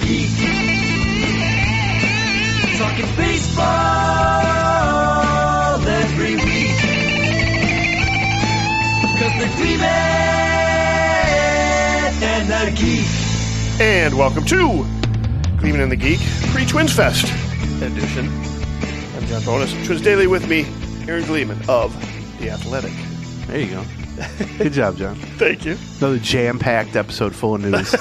Geek. Talking baseball every week. Because they're Gleeman and the Geek. And welcome to Gleeman and the Geek pre-Twins Fest edition. I'm John Bonus. Twins Daily with me, Aaron Gleeman of The Athletic. There you go. Good job, John. Thank you. Another jam-packed episode full of news.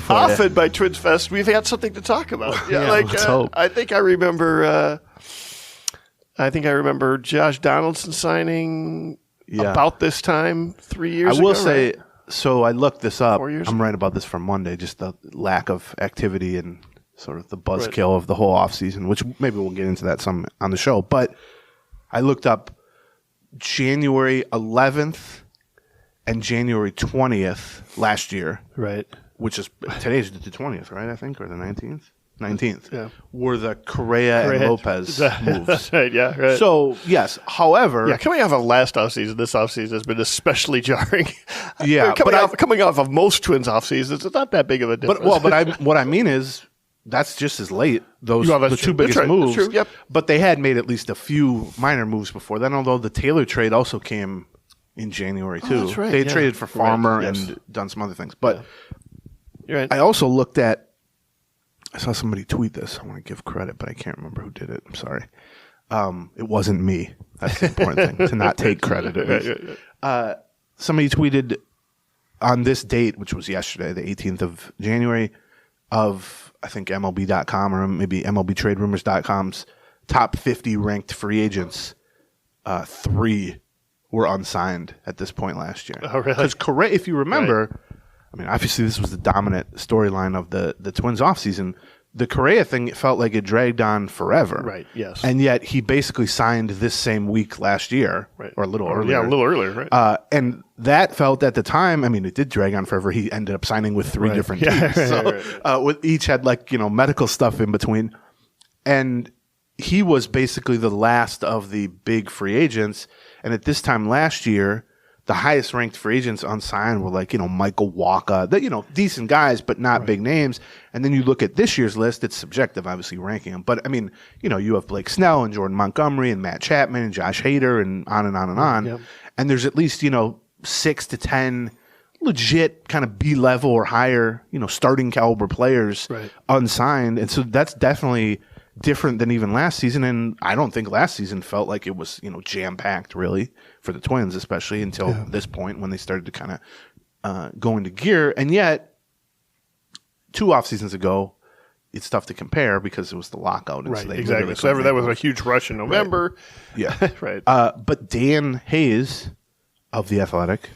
Often by Twins Fest, we've had something to talk about. Let's hope. I think I remember Josh Donaldson signing about this time 3 years ago. I will say, right? so I looked this up. 4 years I'm ago. right about this from Monday, just the lack of activity and sort of the buzzkill of the whole offseason, which maybe we'll get into that some on the show. But I looked up January 11th and January 20th last year. Right. Which is today's the 20th, right? I think, or the 19th. 19th. Yeah. Were the Correa and Lopez moves. Right. Yeah. Right. So yes, however, coming off of last offseason, this offseason has been especially jarring. Yeah, coming off of most Twins offseasons, it's not that big of a difference. What I mean is that's just as late. Those that's the true. two biggest That's right. moves. That's true. Yep. But they had made at least a few minor moves before then. Although the Taylor trade also came in January too. That's right. They had Yeah. traded for Farmer Right. Yes. and done some other things. But You're right. I also looked at. I saw somebody tweet this. I want to give credit, but I can't remember who did it. I'm sorry. It wasn't me. That's the important thing, to not take credit. At least. Somebody tweeted on this date, which was yesterday, the 18th of January, of, I think, MLB.com or maybe MLBTradeRumors.com's top 50 ranked free agents. 3 were unsigned at this point last year. Oh, really? Because Correa, if you remember, I mean, obviously this was the dominant storyline of the Twins offseason. The Correa thing, it felt like it dragged on forever. Right, yes. And yet he basically signed this same week last year, or a little earlier. Yeah, a little earlier, right. And that felt at the time, I mean, it did drag on forever. He ended up signing with 3 different teams. With each had medical stuff in between. And he was basically the last of the big free agents. And at this time last year, the highest ranked free agents unsigned were Michael Wacha, decent guys, but not big names. And then you look at this year's list, it's subjective, obviously, ranking them. But I mean, you have Blake Snell and Jordan Montgomery and Matt Chapman and Josh Hader and on and on and on. Yep. And there's at least, 6 to 10 legit kind of B-level or higher, starting caliber players unsigned. And so that's definitely different than even last season. And I don't think last season felt like it was, jam-packed really for the Twins, especially until this point when they started to kind of go into gear. And yet, 2 off seasons ago, it's tough to compare because it was the lockout. And Right, so they exactly. So that was a huge rush in November. Right. Yeah. Right. But Dan Hayes of The Athletic,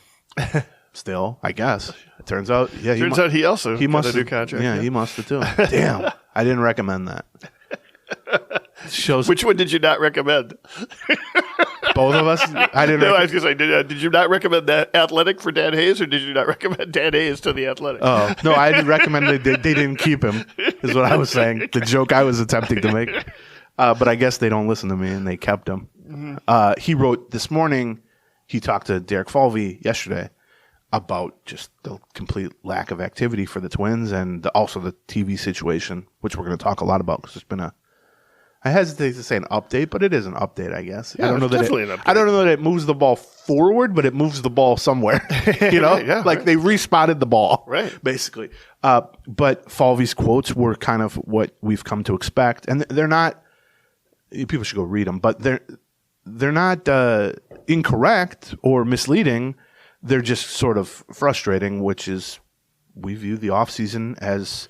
still, I guess. It turns out, Turns out he also got a new contract. Yeah, he must have too. Damn. I didn't recommend that. Shows Which one did you not recommend? both of us. I didn't. No, I was going to say, did you not recommend that Athletic for Dan Hayes, or did you not recommend Dan Hayes to the Athletic? Oh no, I didn't recommend they didn't keep him. Is what I was saying. The joke I was attempting to make. But I guess they don't listen to me, and they kept him. Mm-hmm. He wrote this morning. He talked to Derek Falvey yesterday about just the complete lack of activity for the Twins, and also the TV situation, which we're going to talk a lot about because there's been I hesitate to say an update, but it is an update, I guess. Yeah, I don't know that definitely an update. I don't know that it moves the ball forward, but it moves the ball somewhere. They respotted the ball, right? Basically. But Falvey's quotes were kind of what we've come to expect, and they're not. People should go read them, but they're not incorrect or misleading. They're just sort of frustrating, which is we view the offseason as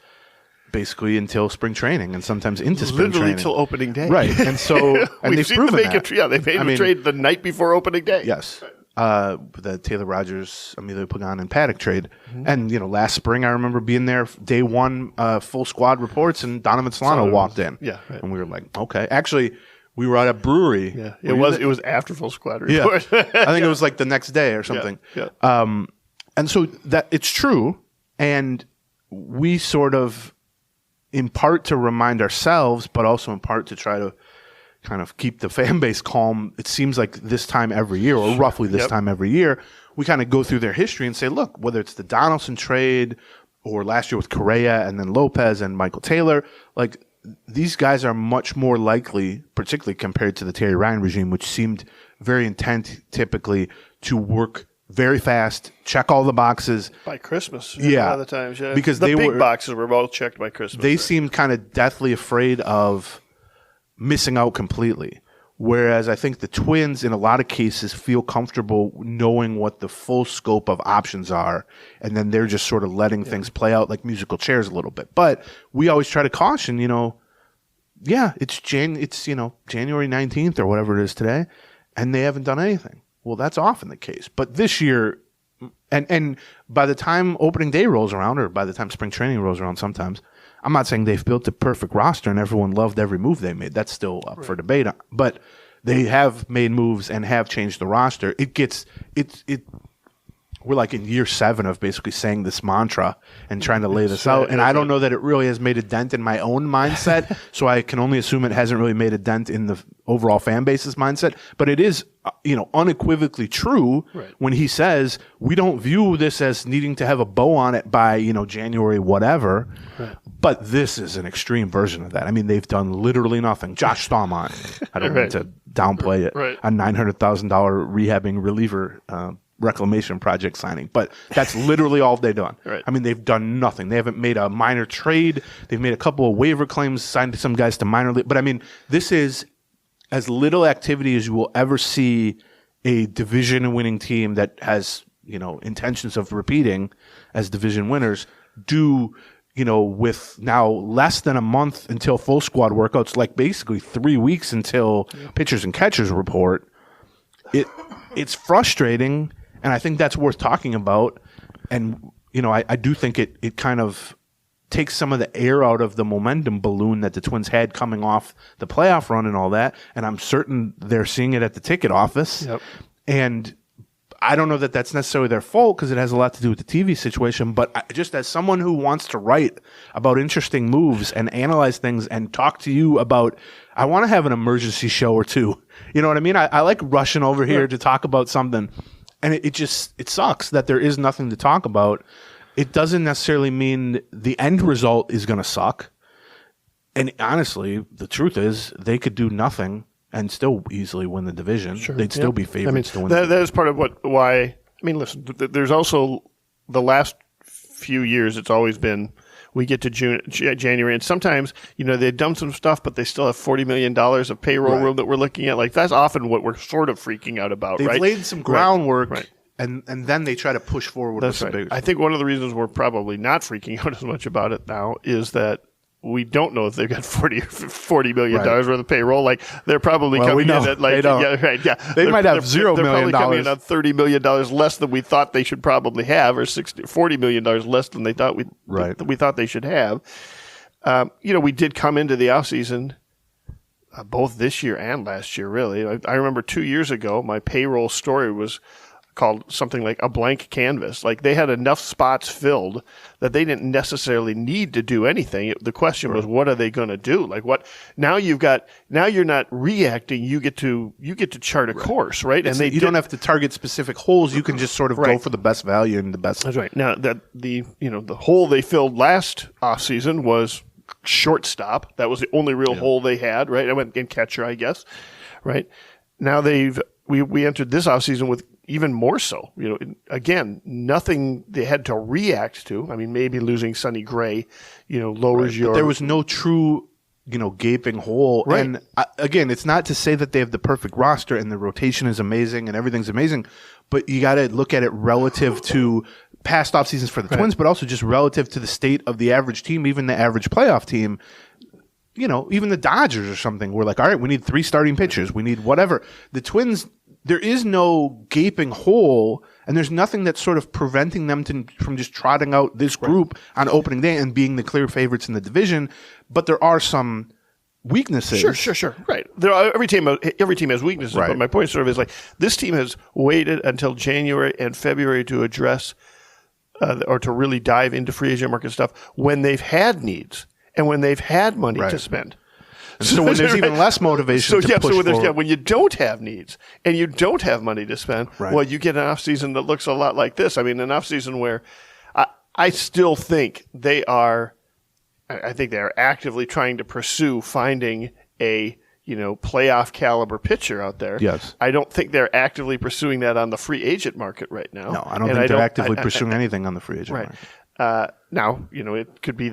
basically until spring training and sometimes into spring training. Literally until opening day. Right. And so and We've they've seen proven them make that. they made a trade the night before opening day. Yes. The Taylor Rogers, Emilio Pagan, and Paddock trade. Mm-hmm. And, last spring I remember being there day one, full squad reports, and Donovan Solano walked in. Yeah. Right. And we were like, okay. Actually, we were at a brewery. Yeah. It was after full squad report. Yeah. I think it was like the next day or something. Yeah. And so that it's true. And we sort of, in part to remind ourselves, but also in part to try to kind of keep the fan base calm. It seems like this time every year, or roughly this time every year, we kind of go through their history and say, look, whether it's the Donaldson trade or last year with Correa and then Lopez and Michael Taylor. Like, these guys are much more likely, particularly compared to the Terry Ryan regime, which seemed very intent typically to work very fast, check all the boxes. By Christmas. Yeah. A lot of the times, yeah. Because the they big were, boxes were all checked by Christmas. They seemed kind of deathly afraid of missing out completely. Whereas I think the Twins, in a lot of cases, feel comfortable knowing what the full scope of options are, and then they're just sort of letting things play out like musical chairs a little bit. But we always try to caution, it's January 19th or whatever it is today, and they haven't done anything. Well, that's often the case. But this year, and by the time opening day rolls around, or by the time spring training rolls around sometimes, I'm not saying they've built a perfect roster and everyone loved every move they made. That's still up for debate. But they have made moves and have changed the roster. We're like in year 7 of basically saying this mantra and trying to lay this out. And I don't know that it really has made a dent in my own mindset. So I can only assume it hasn't really made a dent in the overall fan base's mindset. But it is, unequivocally true when he says we don't view this as needing to have a bow on it by, January, whatever. Right. But this is an extreme version of that. I mean, they've done literally nothing. Josh Stallman, I don't mean to downplay it, a $900,000 rehabbing reliever reclamation project signing, but that's literally all they've done. Right. I mean, they've done nothing. They haven't made a minor trade. They've made a couple of waiver claims, signed some guys to minor league. But I mean, this is as little activity as you will ever see a division-winning team that has, intentions of repeating as division winners do. With now less than a month until full squad workouts, like basically 3 weeks until pitchers and catchers report. It's frustrating. And I think that's worth talking about. And, I do think it kind of takes some of the air out of the momentum balloon that the Twins had coming off the playoff run and all that. And I'm certain they're seeing it at the ticket office. Yep. And I don't know that that's necessarily their fault because it has a lot to do with the TV situation. But just as someone who wants to write about interesting moves and analyze things and talk to you about, I want to have an emergency show or two. You know what I mean? I like rushing over here to talk about something. And it sucks that there is nothing to talk about. It doesn't necessarily mean the end result is going to suck. And honestly, the truth is they could do nothing and still easily win the division. Sure. They'd still be favorites to win. That is part of why. I mean, listen. There's also the last few years. It's always been. We get to January, and sometimes, they've done some stuff, but they still have $40 million of payroll room that we're looking at. Like, that's often what we're sort of freaking out about, They've laid some groundwork, right. And then they try to push forward with some big. I think one of the reasons we're probably not freaking out as much about it now is that we don't know if they've got $40 million worth of payroll. Like, they're probably coming in at like, They might have $0 million. They're probably coming in at $30 million less than we thought they should probably have, or $40 million less than they thought we thought they should have. We did come into the offseason, both this year and last year, really. I remember 2 years ago, my payroll story was called something like a blank canvas. Like, they had enough spots filled that they didn't necessarily need to do anything. The question was, what are they going to do? Like, what? Now you're not reacting. You get to chart a course, right? And you don't have to target specific holes. You can just sort of go for the best value and the best. That's right. Now that the hole they filled last offseason was shortstop. That was the only real hole they had, right? I went in catcher, I guess, right? Now we entered this offseason with even more so. Again, nothing they had to react to. I mean, maybe losing Sonny Gray, lowers your. But there was no true, gaping hole. Right. And again, it's not to say that they have the perfect roster and the rotation is amazing and everything's amazing, but you got to look at it relative to past off seasons for the Twins, but also just relative to the state of the average team, even the average playoff team. Even the Dodgers or something. We're like, all right, we need 3 starting pitchers. We need whatever. The Twins, there is no gaping hole, and there's nothing that's sort of preventing them from just trotting out this group on opening day and being the clear favorites in the division. But there are some weaknesses. Sure. Right. Every team has weaknesses. Right. But my point sort of is like, this team has waited until January and February to address or to really dive into free agent market stuff when they've had needs. And when they've had money to spend. So when there's even less motivation to push forward. When you don't have needs and you don't have money to spend, well, you get an offseason that looks a lot like this. I mean, an offseason where I still think they are. I think they are actively trying to pursue finding a playoff caliber pitcher out there. Yes. I don't think they're actively pursuing that on the free agent market right now. No, I don't think they're actively pursuing anything on the free agent market. Now, it could be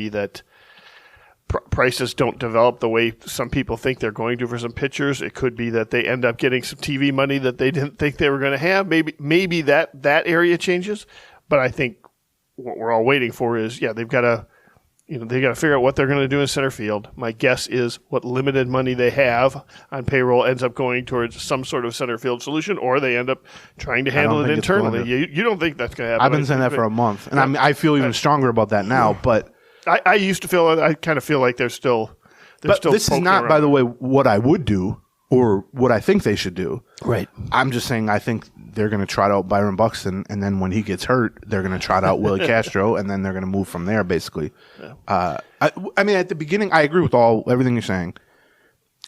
that prices don't develop the way some people think they're going to for some pitchers. It could be that they end up getting some TV money that they didn't think they were going to have. Maybe that area changes. But I think what we're all waiting for is, they've got to figure out what they're going to do in center field. My guess is what limited money they have on payroll ends up going towards some sort of center field solution, or they end up trying to handle it internally. You don't think that's going to happen? I've been saying that for a month, and I feel even stronger about that now. But I used to feel. I kind of feel like they're still. But this is not, by the way, what I would do or what I think they should do. Right. I'm just saying I think they're going to trot out Byron Buxton, and then when he gets hurt, they're going to trot out Willie Castro, and then they're going to move from there, basically. Yeah. I mean, at the beginning, I agree with everything you're saying.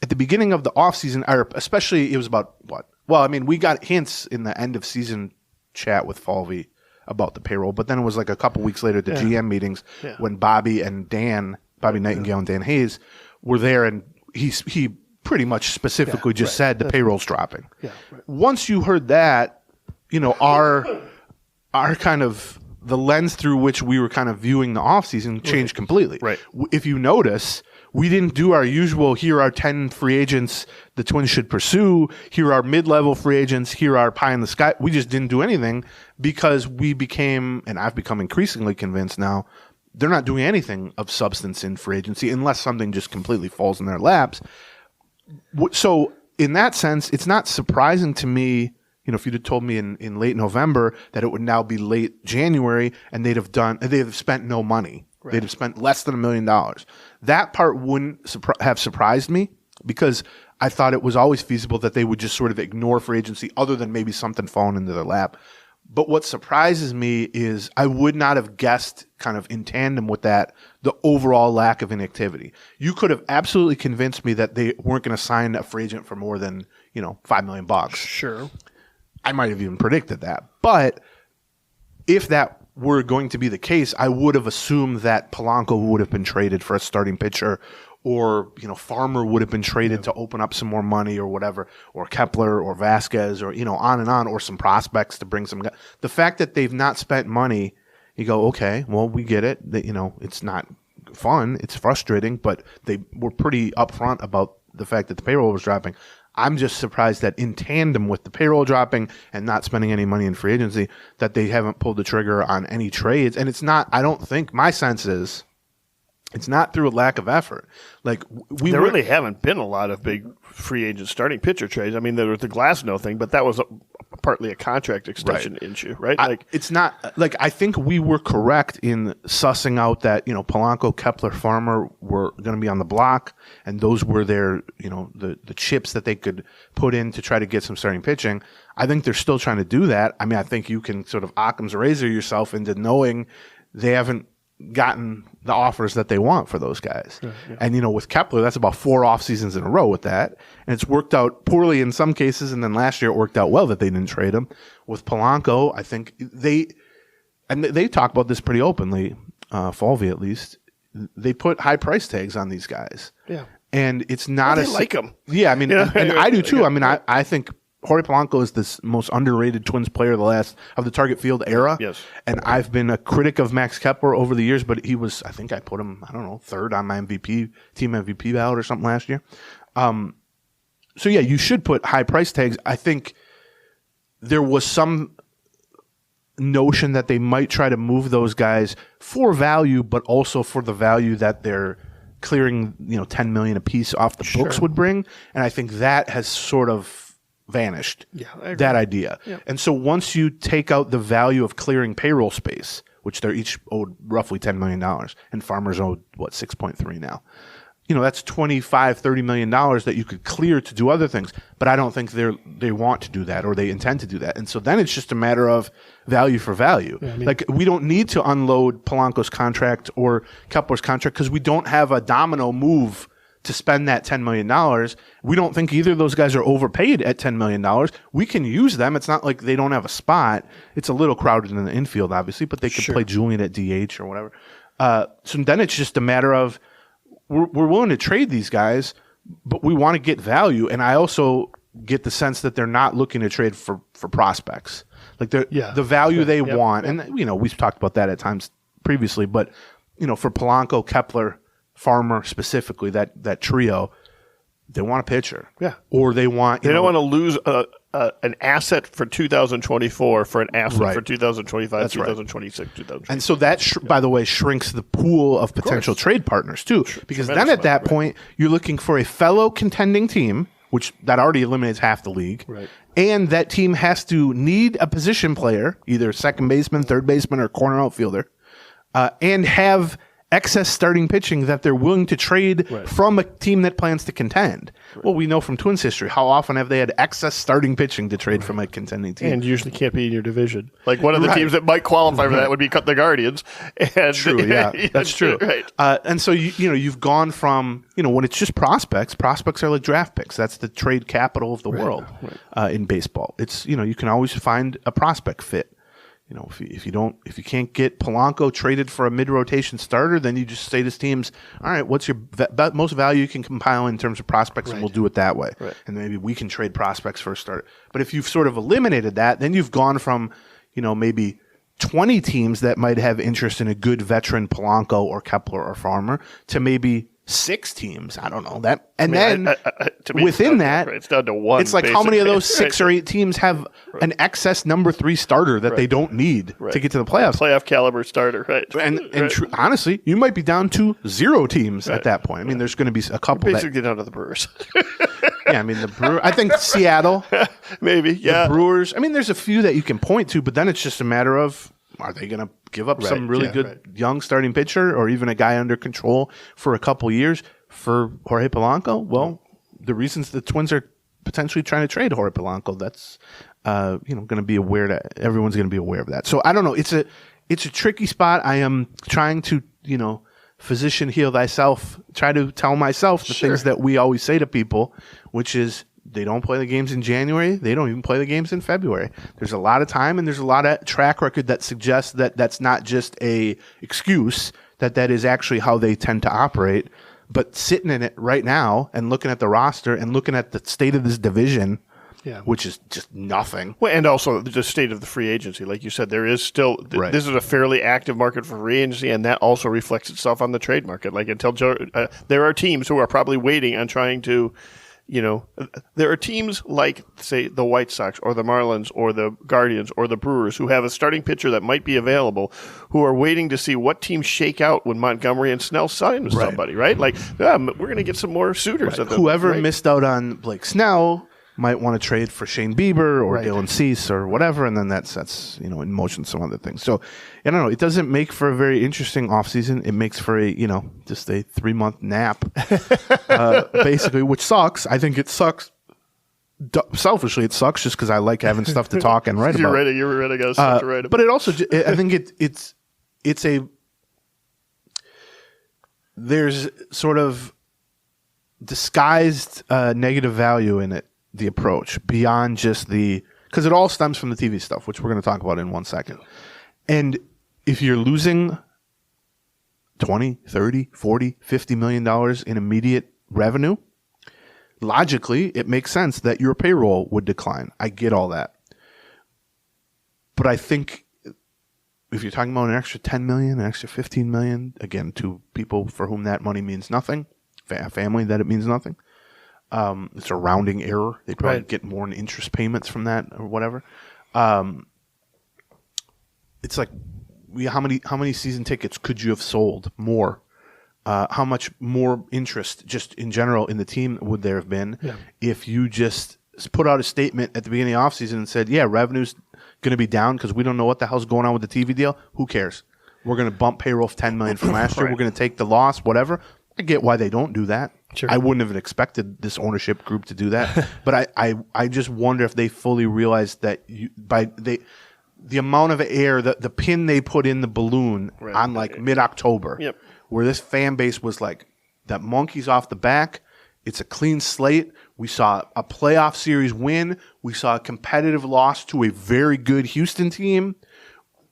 At the beginning of the offseason, or especially, it was about what? Well, I mean, we got hints in the end of season chat with Falvey about the payroll, but then it was like a couple weeks later at the GM meetings when Bobby Nightingale and Dan Hayes were there, and he pretty much specifically just said the payroll's dropping. Yeah, right. Once you heard that, our kind of the lens through which we were kind of viewing the offseason changed completely. Right. If you notice, we didn't do our usual, here are 10 free agents the Twins should pursue, here are mid-level free agents, here are pie in the sky. We just didn't do anything because we became, and I've become increasingly convinced now, they're not doing anything of substance in free agency unless something just completely falls in their laps. So in that sense, it's not surprising to me, if you'd have told me in late November that it would now be late January and they'd have spent no money. Right. They'd have spent less than $1 million. That part wouldn't have surprised me because I thought it was always feasible that they would just sort of ignore free agency other than maybe something falling into their lap. But what surprises me is I would not have guessed kind of in tandem with that the overall lack of inactivity. You could have absolutely convinced me that they weren't going to sign a free agent for more than, $5 million. Sure. I might have even predicted that. But if that were going to be the case, I would have assumed that Polanco would have been traded for a starting pitcher, or Farmer would have been traded to open up some more money or whatever, or Kepler or Vasquez, or on and on, or some prospects to bring some guys. The fact that they've not spent money, you go, okay, well, we get it. That it's not fun, it's frustrating, but they were pretty upfront about the fact that the payroll was dropping. I'm just surprised that in tandem with the payroll dropping and not spending any money in free agency, that they haven't pulled the trigger on any trades. And it's not, I don't think, my sense is, it's not through a lack of effort. Like there really haven't been a lot of big free agent starting pitcher trades. I mean, there was the Glasnow thing, but that was partly a contract extension issue, right? It's not like I think we were correct in sussing out that Polanco, Kepler, Farmer were going to be on the block, and those were their the chips that they could put in to try to get some starting pitching. I think they're still trying to do that. I mean, I think you can sort of Occam's razor yourself into knowing they haven't gotten the offers that they want for those guys. Yeah. And, with Kepler, that's about 4 off seasons in a row with that. And it's worked out poorly in some cases. And then last year it worked out well that they didn't trade him. With Polanco, I think they talk about this pretty openly, Falvey at least. They put high price tags on these guys. Yeah. And it's not they like them. Yeah. I mean, and I do too. I mean, I think Jorge Polanco is the most underrated Twins player of the Target Field era. Yes. And I've been a critic of Max Kepler over the years, but he was, I think I put him, third on my team MVP ballot or something last year. So yeah, you should put high price tags. I think there was some notion that they might try to move those guys for value, but also for the value that they're clearing, $10 million a piece off the books would bring. And I think that has sort of vanished, that idea. Yep. And so once you take out the value of clearing payroll space, which they're each owed roughly $10 million, and Farmer's owed, 6.3 now. That's $25-30 million that you could clear to do other things. But I don't think they want to do that or they intend to do that. And so then it's just a matter of value for value. Yeah, we don't need to unload Polanco's contract or Kepler's contract because we don't have a domino move to spend that $10 million. We don't think either of those guys are overpaid at $10 million. We can use them. It's not like they don't have a spot. It's a little crowded in the infield, obviously, but they could play Julian at DH or whatever. So then it's just a matter of we're willing to trade these guys, but we want to get value. And I also get the sense that they're not looking to trade for prospects. Like the value they want. And, we've talked about that at times previously, but, for Polanco, Kepler, Farmer specifically, that trio, they want a pitcher. Yeah. Or they want... They don't want to lose an asset for 2024 for an asset for 2025, That's 2026, 2027. And so that, by the way, shrinks the pool of potential trade partners, too. Because then at that point, you're looking for a fellow contending team, which that already eliminates half the league. Right. And that team has to need a position player, either second baseman, third baseman, or corner outfielder, and have excess starting pitching that they're willing to trade from a team that plans to contend. Right. Well, we know from Twins history, how often have they had excess starting pitching to trade from a contending team? And usually can't be in your division. Like one of the teams that might qualify for that would be the Guardians. And true, yeah. That's true. Right. And so, you've gone from, when it's just prospects are like draft picks. That's the trade capital of the world in baseball. It's, you can always find a prospect fit. If you can't get Polanco traded for a mid-rotation starter, then you just say to teams, all right, what's your most value you can compile in terms of prospects, and we'll do it that way. Right. And maybe we can trade prospects for a starter. But if you've sort of eliminated that, then you've gone from, maybe 20 teams that might have interest in a good veteran Polanco or Kepler or Farmer to maybe 6 teams. I don't know that. And within that, it's down to 1. It's like how many of those 6 or 8 teams have an excess number 3 starter that they don't need to get to the playoffs? Playoff caliber starter, right? And honestly, you might be down to 0 teams at that point. I mean, there's going to be a couple. You're basically down to the Brewers. The Brewers. I think Seattle, maybe. Yeah, the Brewers. I mean, there's a few that you can point to, but then it's just a matter of, are they going to give up some really good young starting pitcher or even a guy under control for a couple years for Jorge Polanco? Well, the reasons the Twins are potentially trying to trade Jorge Polanco, that's going to be aware that everyone's going to be aware of that. So I don't know. It's a tricky spot. I am trying to physician heal thyself. Try to tell myself the things that we always say to people, which is, they don't play the games in January. They don't even play the games in February. There's a lot of time, and there's a lot of track record that suggests that that's not just a excuse, that is actually how they tend to operate. But sitting in it right now and looking at the roster and looking at the state of this division, which is just nothing. Well, and also the state of the free agency. Like you said, there is still this is a fairly active market for free agency, and that also reflects itself on the trade market. Like until there are teams who are probably waiting on trying to. There are teams like, say, the White Sox or the Marlins or the Guardians or the Brewers who have a starting pitcher that might be available, who are waiting to see what teams shake out when Montgomery and Snell sign with somebody, right? Like, we're going to get some more suitors. Whoever missed out on Blake Snell might want to trade for Shane Bieber or Dylan Cease or whatever, and then that sets in motion some other things. So I don't know. It doesn't make for a very interesting offseason. It makes for a just a 3-month nap, basically, which sucks. I think it sucks. Selfishly, it sucks just because I like having stuff to talk and write about. You're ready. Got stuff to write about. But it also, I think it's a there's sort of disguised negative value in it. The approach beyond just because it all stems from the TV stuff, which we're going to talk about in 1 second. And if you're losing $20, $30, $40, $50 million in immediate revenue, logically, it makes sense that your payroll would decline. I get all that. But I think if you're talking about an extra $10 million, an extra $15 million, again, to people for whom that money means nothing, a family that it means nothing, it's a rounding error. They probably get more in interest payments from that or whatever. It's like, how many season tickets could you have sold more? How much more interest just in general in the team would there have been if you just put out a statement at the beginning of the offseason and said, revenue's going to be down because we don't know what the hell's going on with the TV deal. Who cares? We're going to bump payroll of $10 million from last year. We're going to take the loss, whatever. I get why they don't do that. Sure. I wouldn't have expected this ownership group to do that. But I just wonder if they fully realize that the amount of air, the pin they put in the balloon on mid-October, where this fan base was like, that monkey's off the back. It's a clean slate. We saw a playoff series win. We saw a competitive loss to a very good Houston team.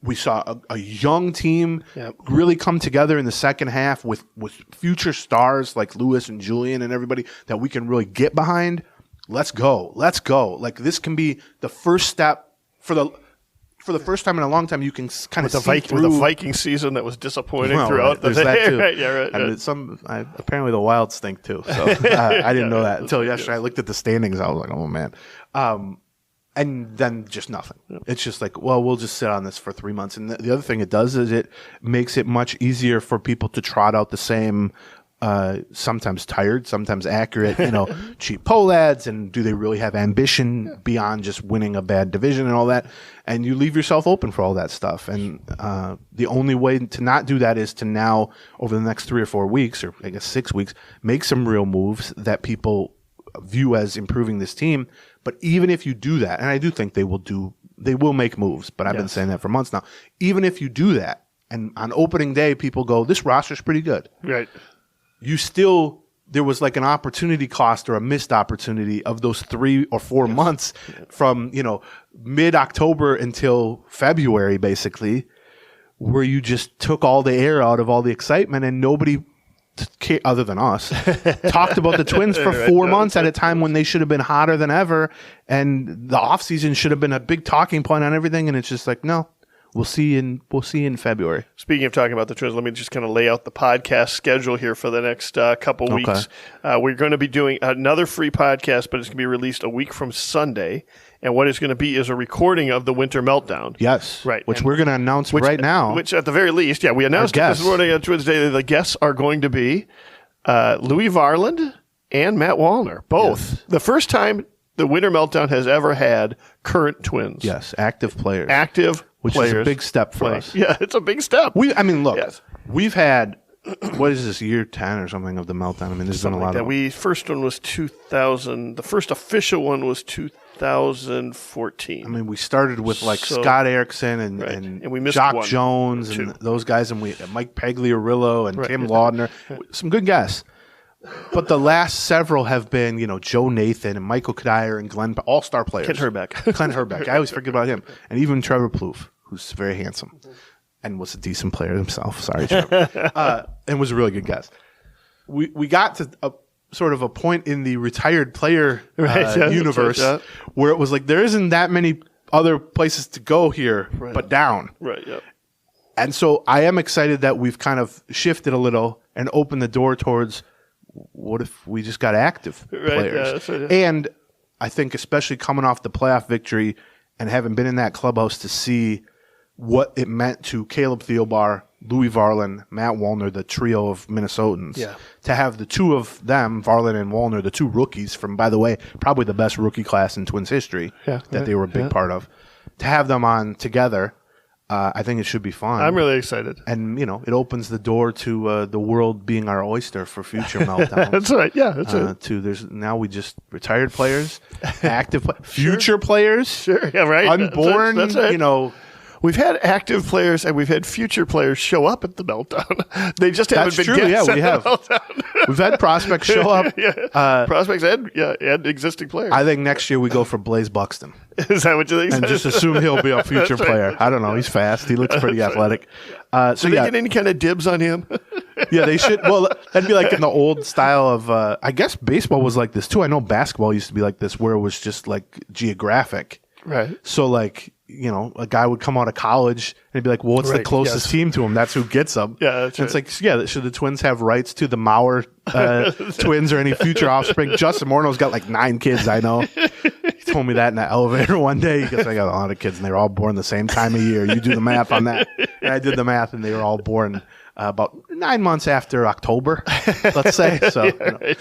We saw a young team really come together in the second half with future stars like Lewis and Julian and everybody that we can really get behind. Let's go. Let's go. Like, this can be the first step for the first time in a long time. You can kind of see through with the Viking season that was disappointing throughout the day. That too. Right. And apparently the Wild stink too. So I didn't know that until yesterday. I looked at the standings. I was like, oh man. And then just nothing. It's just like, well, we'll just sit on this for 3 months. And the other thing it does is it makes it much easier for people to trot out the same, sometimes tired, sometimes accurate, cheap poll ads. And do they really have ambition beyond just winning a bad division and all that? And you leave yourself open for all that stuff. And the only way to not do that is to now, over the next 3 or 4 weeks, or I guess 6 weeks, make some real moves that people view as improving this team. But even if you do that, and I do think they will make moves, but I've been saying that for months now. Even if you do that, and on opening day, people go, this roster's pretty good. Right. There was like an opportunity cost or a missed opportunity of those 3 or 4 months from, mid-October until February, basically, where you just took all the air out of all the excitement and nobody other than us, talked about the Twins for 4 months at a time when they should have been hotter than ever, and the offseason should have been a big talking point on everything, and it's just like, no, we'll see in February. Speaking of talking about the Twins, let me just kind of lay out the podcast schedule here for the next couple weeks. We're going to be doing another free podcast, but it's going to be released a week from Sunday. And what it's going to be is a recording of the Winter Meltdown. Yes. Right. Which we're going to announce right now. Which at the very least, we announced it this morning on Twins Daily. The guests are going to be Louis Varland and Matt Wallner. Both. Yes. The first time the Winter Meltdown has ever had current Twins. Yes. Active players. Which is a big step for us. Yeah, it's a big step. We've had, what is this, year 10 or something of the Meltdown? I mean, there's been a lot of them. First one was 2000. The first official one was 2014. I mean, we started with Scott Erickson and we missed Jock Jones and those guys, and Mike Pagliarillo and Tim Laudner. Some good guests. But the last several have been, Joe Nathan and Michael Kadire and Glenn, all-star players. Clint Herbeck. I always forget about him. And even Trevor Plouffe, who's very handsome and was a decent player himself. Sorry, Trevor. And was a really good guest. We got to sort of a point in the retired player universe where it was like, there isn't that many other places to go here but down. Right, yeah. And so I am excited that we've kind of shifted a little and opened the door towards, what if we just got active players? And I think especially coming off the playoff victory and having been in that clubhouse to see what it meant to Caleb Thielbar, Louis Varland, Matt Wallner, the trio of Minnesotans. Yeah. To have the two of them, Varland and Wallner, the two rookies from, by the way, probably the best rookie class in Twins history that they were a big part of. To have them on together, I think it should be fun. I'm really excited. And, it opens the door to the world being our oyster for future meltdowns. That's right. Yeah, that's it. Now we just retired players, active future players. Sure, yeah, right. Unborn, that's right. We've had active players and we've had future players show up at the meltdown. They just haven't been guests. Yeah, we have. We've had prospects show up. Prospects and existing players. I think next year we go for Blaze Buxton. Is that what you think? And just assume he'll be a future player. I don't know. He's fast. He looks pretty athletic. So they get any kind of dibs on him? Yeah, they should. Well, that'd be like in the old style of, I guess baseball was like this too. I know basketball used to be like this where it was just like geographic. Right. So like, a guy would come out of college and be like, well, what's the closest team to him? That's who gets them. Yeah, that's right. It's like, should the Twins have rights to the Mauer twins or any future offspring? Justin Morneau's got like 9 kids, I know. He told me that in the elevator one day. He goes, I got a lot of kids and they were all born the same time of year. You do the math on that. And I did the math and they were all born about 9 months after October, let's say. So, Louis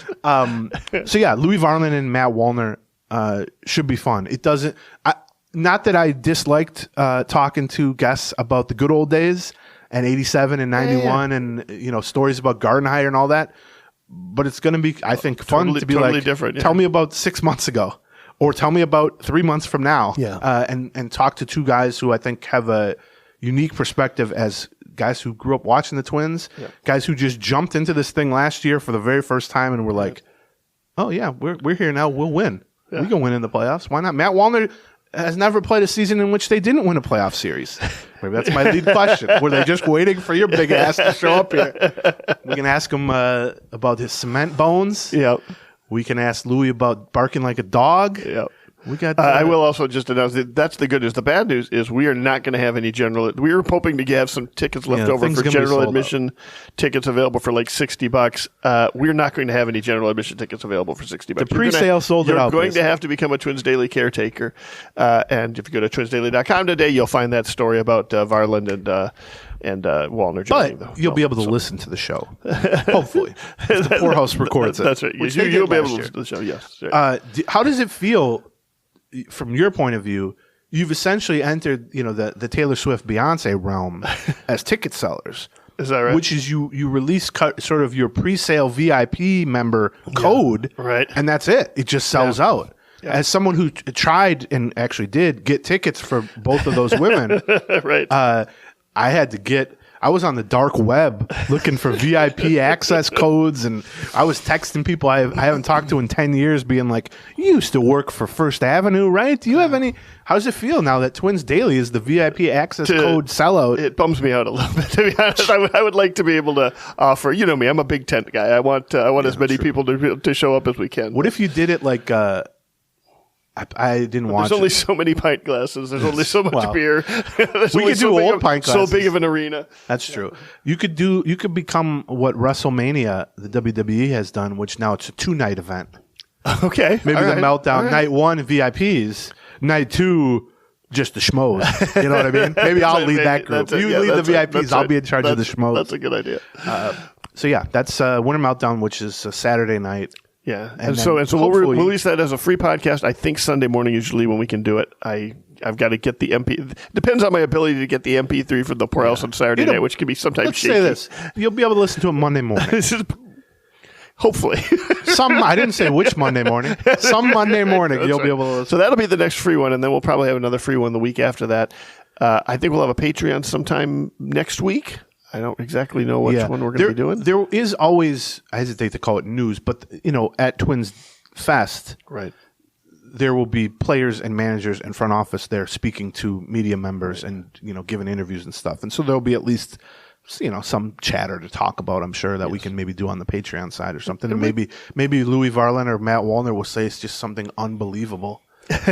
Varland and Matt Wallner should be fun. It doesn't... Not that I disliked talking to guests about the good old days and 87 and 91 and, stories about Gardenhire and all that. But it's going to be, I think, fun to be totally different. Tell me about 6 months ago or tell me about 3 months from now. And talk to two guys who I think have a unique perspective as guys who grew up watching the Twins, guys who just jumped into this thing last year for the very first time and were like, oh, yeah, we're here now. We'll win. We can win in the playoffs. Why not? Matt Wallner has never played a season in which they didn't win a playoff series. Maybe that's my lead question. Were they just waiting for your big ass to show up here? We can ask him about his cement bones. Yep. We can ask Louis about barking like a dog. Yep. We got. I will also just announce that's the good news. The bad news is we are not going to have any general. We were hoping to have some tickets left over for general admission tickets available for like $60. We're not going to have any general admission tickets available for $60. The pre-sale sold it out. You're going to have to become a Twins Daily caretaker. And if you go to twinsdaily.com today, you'll find that story about Varland and Wallner joining. But you'll be able to listen to the show, hopefully. If the poorhouse records it. That's right. You'll be able to listen to the show, yes. Right. How does it feel, from your point of view? You've essentially entered, the Taylor Swift Beyonce realm as ticket sellers. Is that right? Which is you release sort of your pre-sale VIP member code, right? And that's it. It just sells out. Yeah. As someone who tried and actually did get tickets for both of those women, right? I was on the dark web looking for VIP access codes, and I was texting people I haven't talked to in 10 years being like, you used to work for First Avenue, right? Do you have any? How does it feel now that Twins Daily is the VIP access code sellout? It bums me out a little bit, to be honest. I would like to be able to offer, you know me, I'm a big tent guy. I want as many people to show up as we can. What if you did it like... I didn't watch. There's only so many pint glasses. There's only so much beer. We could do old pint glasses. So big of an arena. That's true. You could become what WrestleMania, the WWE has done, which now it's a 2-night event. Okay. Maybe the Meltdown. Night 1 VIPs. Night 2 just the schmoes. You know what I mean? Maybe I'll lead that group. You lead the VIPs. I'll be in charge of the schmoes. That's a good idea. So yeah, that's Winter Meltdown, which is a Saturday night. Yeah, and so we'll release that as a free podcast. I think Sunday morning usually when we can do it. I've got to get the MP. Depends on my ability to get the MP3 from the poorhouse on Saturday night, which can be sometimes shaky. Let's say this: you'll be able to listen to it Monday morning. Hopefully, I didn't say which Monday morning. Some Monday morning you'll be able to listen. So that'll be the next free one, and then we'll probably have another free one the week after that. I think we'll have a Patreon sometime next week. I don't exactly know which one we're going to be doing. There is always, I hesitate to call it news, but at Twins Fest, right, there will be players and managers and front office there speaking to media members and giving interviews and stuff. And so there'll be at least some chatter to talk about. I'm sure that we can maybe do on the Patreon side or something. And maybe Louis Varland or Matt Wallner will say it's just something unbelievable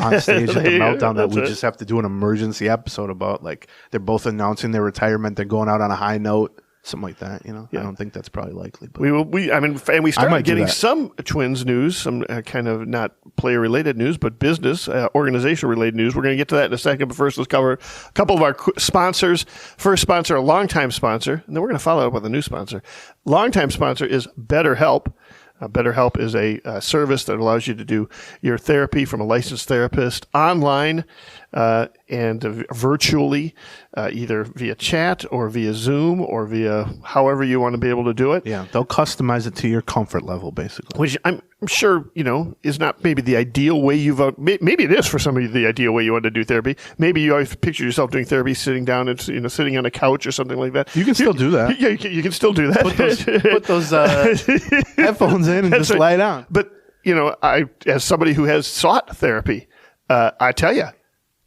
on stage at the Meltdown that we just have to do an emergency episode about. Like they're both announcing their retirement, they're going out on a high note, something like that. I don't think that's probably likely. But we started getting some Twins news, some kind of not player related news, but business organization related news. We're going to get to that in a second. But first, let's cover a couple of our sponsors. First sponsor, a longtime sponsor, and then we're going to follow up with a new sponsor. Longtime sponsor is BetterHelp. BetterHelp is a service that allows you to do your therapy from a licensed therapist online and virtually, either via chat or via Zoom or via however you want to be able to do it. Yeah, they'll customize it to your comfort level, basically. Which I'm sure, is not maybe the ideal way maybe it is for somebody the ideal way you want to do therapy. Maybe you always picture yourself doing therapy sitting down and sitting on a couch or something like that. You can still do that. Yeah, you can still do that. Put those headphones in and just lie down. But, I, as somebody who has sought therapy, I tell you,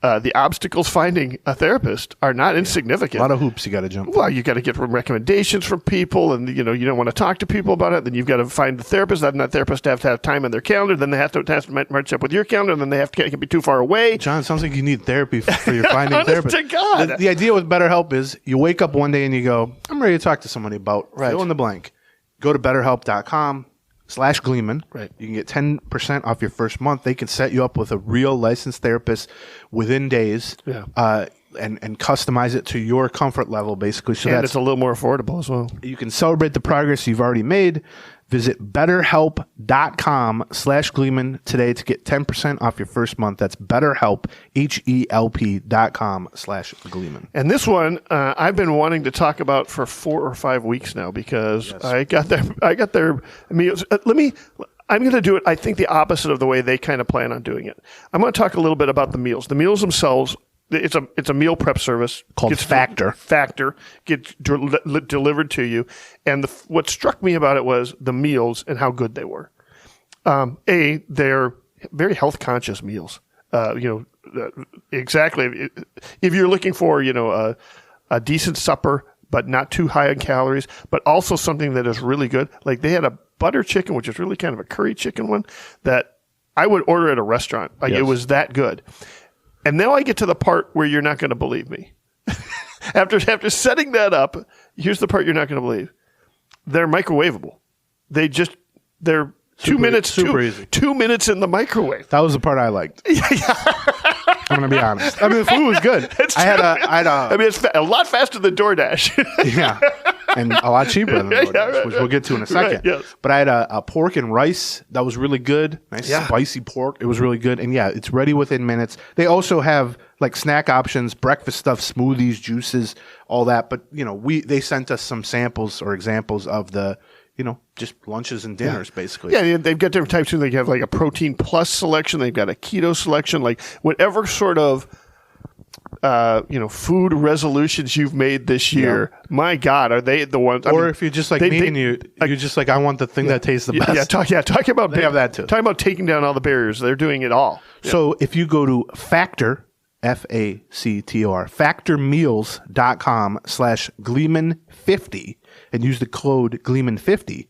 the obstacles finding a therapist are not insignificant. A lot of hoops you got to jump. Well, you got to get recommendations from people, and you don't want to talk to people about it. Then you've got to find the therapist. Then that therapist have to have time on their calendar. Then they have to match up with your calendar. And then they can't be too far away. John, it sounds like you need therapy for your finding therapist. To God. The idea with BetterHelp is you wake up one day and you go, I'm ready to talk to somebody about fill in the blank. Go to BetterHelp.com/Gleeman. Right. You can get 10% off your first month. They can set you up with a real licensed therapist within days. Yeah. And customize it to your comfort level, basically. So and it's a little more affordable as well. You can celebrate the progress you've already made. Visit BetterHelp.com/Gleeman today to get 10% off your first month. That's BetterHelp, HELP.com/Gleeman. And this one, I've been wanting to talk about for 4 or 5 weeks now because I got their meals. I'm going to do it, I think, the opposite of the way they kind of plan on doing it. I'm going to talk a little bit about the meals. The meals themselves it's a meal prep service called Factor. Factor gets delivered to you, and what struck me about it was the meals and how good they were. They're very health conscious meals. Exactly. If you're looking for a decent supper, but not too high in calories, but also something that is really good. Like they had a butter chicken, which is really kind of a curry chicken one that I would order at a restaurant. Like It was that good. And now I get to the part where you're not going to believe me. After setting that up, here's the part you're not going to believe. They're microwavable. They're 2 minutes, super easy. 2 minutes in the microwave. That was the part I liked. I'm going to be honest. I mean, the food was good. It's a lot faster than DoorDash. Yeah. And a lot cheaper than DoorDash, which we'll get to in a second. Right, yes. But I had a pork and rice that was really good. Nice spicy pork. It was really good. And it's ready within minutes. They also have like snack options, breakfast stuff, smoothies, juices, all that. But, they sent us some samples or examples of the, just lunches and dinners, basically. Yeah, they've got different types too. They have like a protein plus selection. They've got a keto selection. Like whatever sort of, food resolutions you've made this year. Yeah. My God, are they the ones? If you're just like me and you're just like, I want the thing that tastes the best. Talking about they have that too. Talking about taking down all the barriers. They're doing it all. So if you go to Factor, Factor, factormeals.com/Gleeman50 and use the code Gleeman50,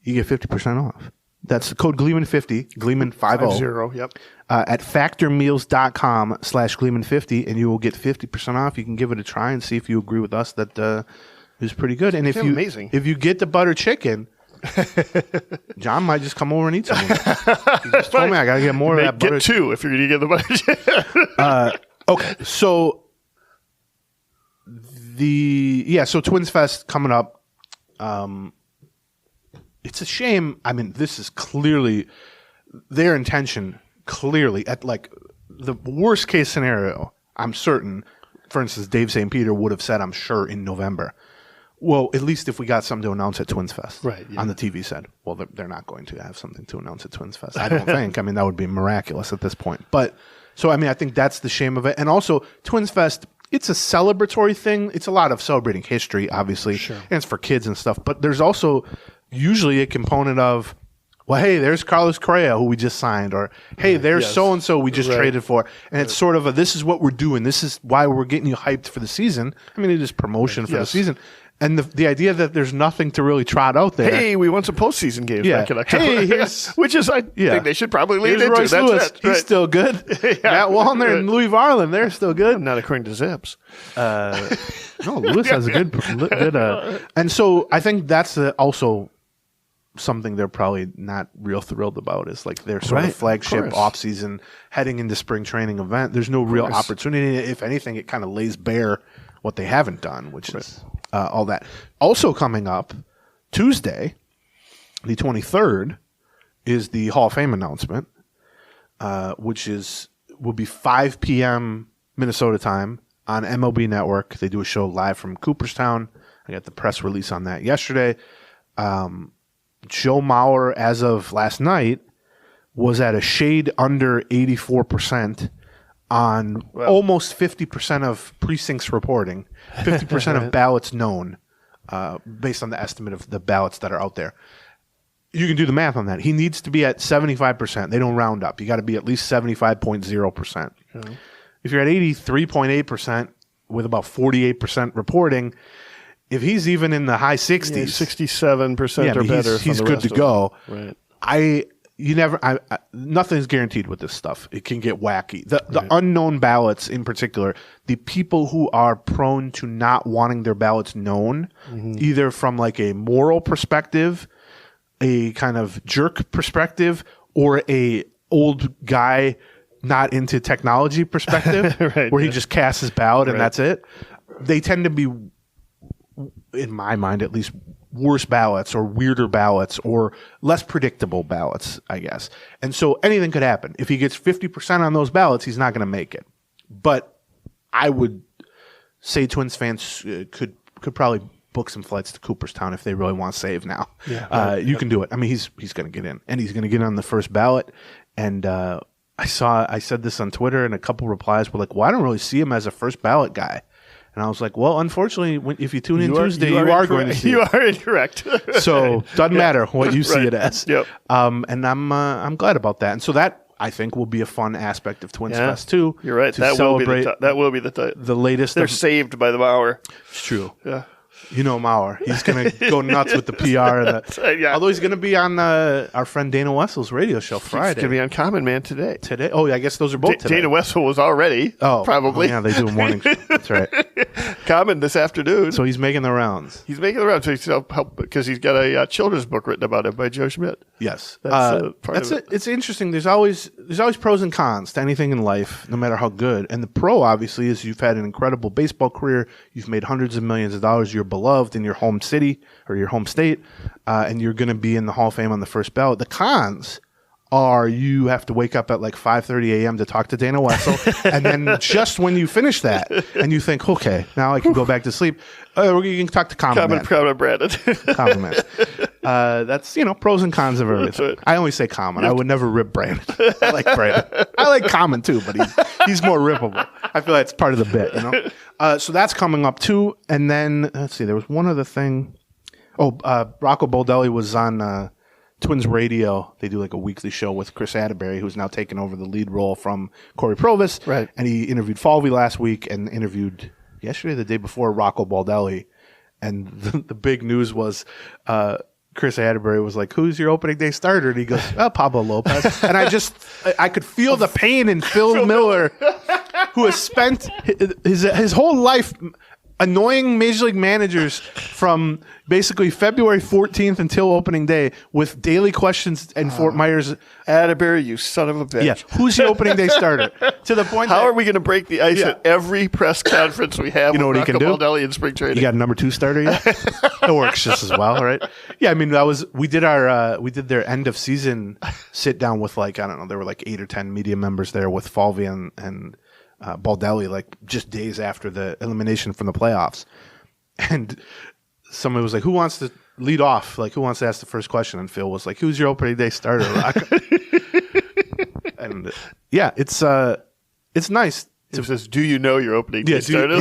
you get 50% off. That's the code Gleeman50, Gleeman50. Yep. At factormeals.com/Gleeman50, and you will get 50% off. You can give it a try and see if you agree with us that it was pretty good. And if you get the butter chicken, John might just come over and eat some of it. He just told me I got to get more of that butter. Get two if you're going to get the butter chicken. Okay, so so Twins Fest coming up. It's a shame. I mean, this is clearly their intention. Clearly, at like the worst case scenario, I'm certain. For instance, Dave St. Peter would have said, "I'm sure in November." Well, at least if we got something to announce at Twins Fest, right? Yeah. On the TV said, well, they're not going to have something to announce at Twins Fest. I don't think. I mean, that would be miraculous at this point. But so, I mean, I think that's the shame of it. And also, Twins Fest. It's a celebratory thing. It's a lot of celebrating history, obviously, sure. And it's for kids and stuff. But there's also usually a component of, well, hey, there's Carlos Correa, who we just signed, or hey, there's so-and-so we just traded for. And it's sort of this is what we're doing. This is why we're getting you hyped for the season. I mean, it is promotion for the season. And the idea that there's nothing to really trot out there. Hey, we won some postseason games back in October. Hey, which is, I think they should probably lean into. Royce That's Lewis. it. He's still good. Matt Wallner and Louis Varland, they're still good. Not according to Zips. No, Lewis has a good and so I think that's also something they're probably not real thrilled about is like their sort of flagship offseason heading into spring training event. There's no real opportunity. If anything, it kind of lays bare what they haven't done, which is all that. Also coming up Tuesday, the 23rd, is the Hall of Fame announcement, which will be 5 p.m. Minnesota time on MLB Network. They do a show live from Cooperstown. I got the press release on that yesterday. Joe Mauer, as of last night, was at a shade under 84% on almost 50% of precincts reporting, 50% of ballots known, based on the estimate of the ballots that are out there. You can do the math on that. He needs to be at 75%. They don't round up. You got to be at least 75.0%. Okay. If you're at 83.8% with about 48% reporting, if he's even in the high 60s, 67% or better, he's good to go. Right. Nothing's guaranteed with this stuff. It can get wacky. The unknown ballots, in particular, the people who are prone to not wanting their ballots known, either from like a moral perspective, a kind of jerk perspective, or a old guy not into technology perspective, where he just casts his ballot and that's it. They tend to be, in my mind at least, worse ballots or weirder ballots or less predictable ballots, I guess. And so anything could happen. If he gets 50% on those ballots, he's not going to make it. But I would say Twins fans could probably book some flights to Cooperstown if they really want to save now. You can do it. I mean, he's going to get in, and he's going to get on the first ballot. And I said this on Twitter, and a couple replies were like, well, I don't really see him as a first ballot guy. And I was like, well, unfortunately, if you tune in Tuesday, you are going to see you it. are incorrect. So doesn't matter what you see Right. it as. Yep. And I'm glad about that. And so that, I think, will be a fun aspect of Twins Fest too. You're right. To That celebrate will be the the latest. They're saved by the hour. It's true. Yeah. You know Mauer. He's going to go nuts with the PR. Yeah. Although he's going to be on our friend Dana Wessel's radio show Friday. He's going to be on Common Man today. Today? Oh, yeah, I guess those are both today. Dana Wessel was already. Probably. Yeah, they do a morning show. That's right. Common this afternoon. So he's making the rounds. He's making the rounds. So he's help because he's got a children's book written about him by Joe Schmidt. Yes, That's that's it. It's interesting. There's always pros and cons to anything in life, no matter how good. And the pro, obviously, is you've had an incredible baseball career. You've made hundreds of millions of dollars. You're beloved in your home city or your home state, and you're going to be in the Hall of Fame on the first ballot. The cons are you have to wake up at like 5:30 a.m. to talk to Dana Wessel, and then just when you finish that and you think, okay, now I can go back to sleep, you can talk to Common Man. Common Brandon. Common Man. That's, pros and cons of everything. Right. I only say Common. I would never rip Brandon. I like Brandon. I like Common too, but he's more rippable. I feel like it's part of the bit, So that's coming up too. And then, let's see, there was one other thing. Rocco Baldelli was on Twins Radio. They do like a weekly show with Chris Atterbury, who's now taken over the lead role from Corey Provis. Right. And he interviewed Falvey last week and interviewed yesterday, the day before, Rocco Baldelli. And the big news was Chris Atterbury was like, who's your opening day starter? And he goes, Pablo Lopez. And I could feel the pain in Phil Miller, who has spent his whole life annoying major league managers from basically February 14th until opening day with daily questions and Fort Myers. Atterbury, you son of a bitch. Yeah. Who's your opening day starter? To the point How are we going to break the ice at every press conference we have? You know what he can do? Baldelli in spring training. You got a number 2 starter yet? It works just as well, right? Yeah, I mean, we did their end of season sit down with I don't know, there were like 8 or 10 media members there with Falvey and Baldelli, like just days after the elimination from the playoffs. And somebody was like, who wants to lead off? Like, who wants to ask the first question? And Phil was like, who's your opening day starter? And yeah, it's nice. It says, do you know your opening day starter?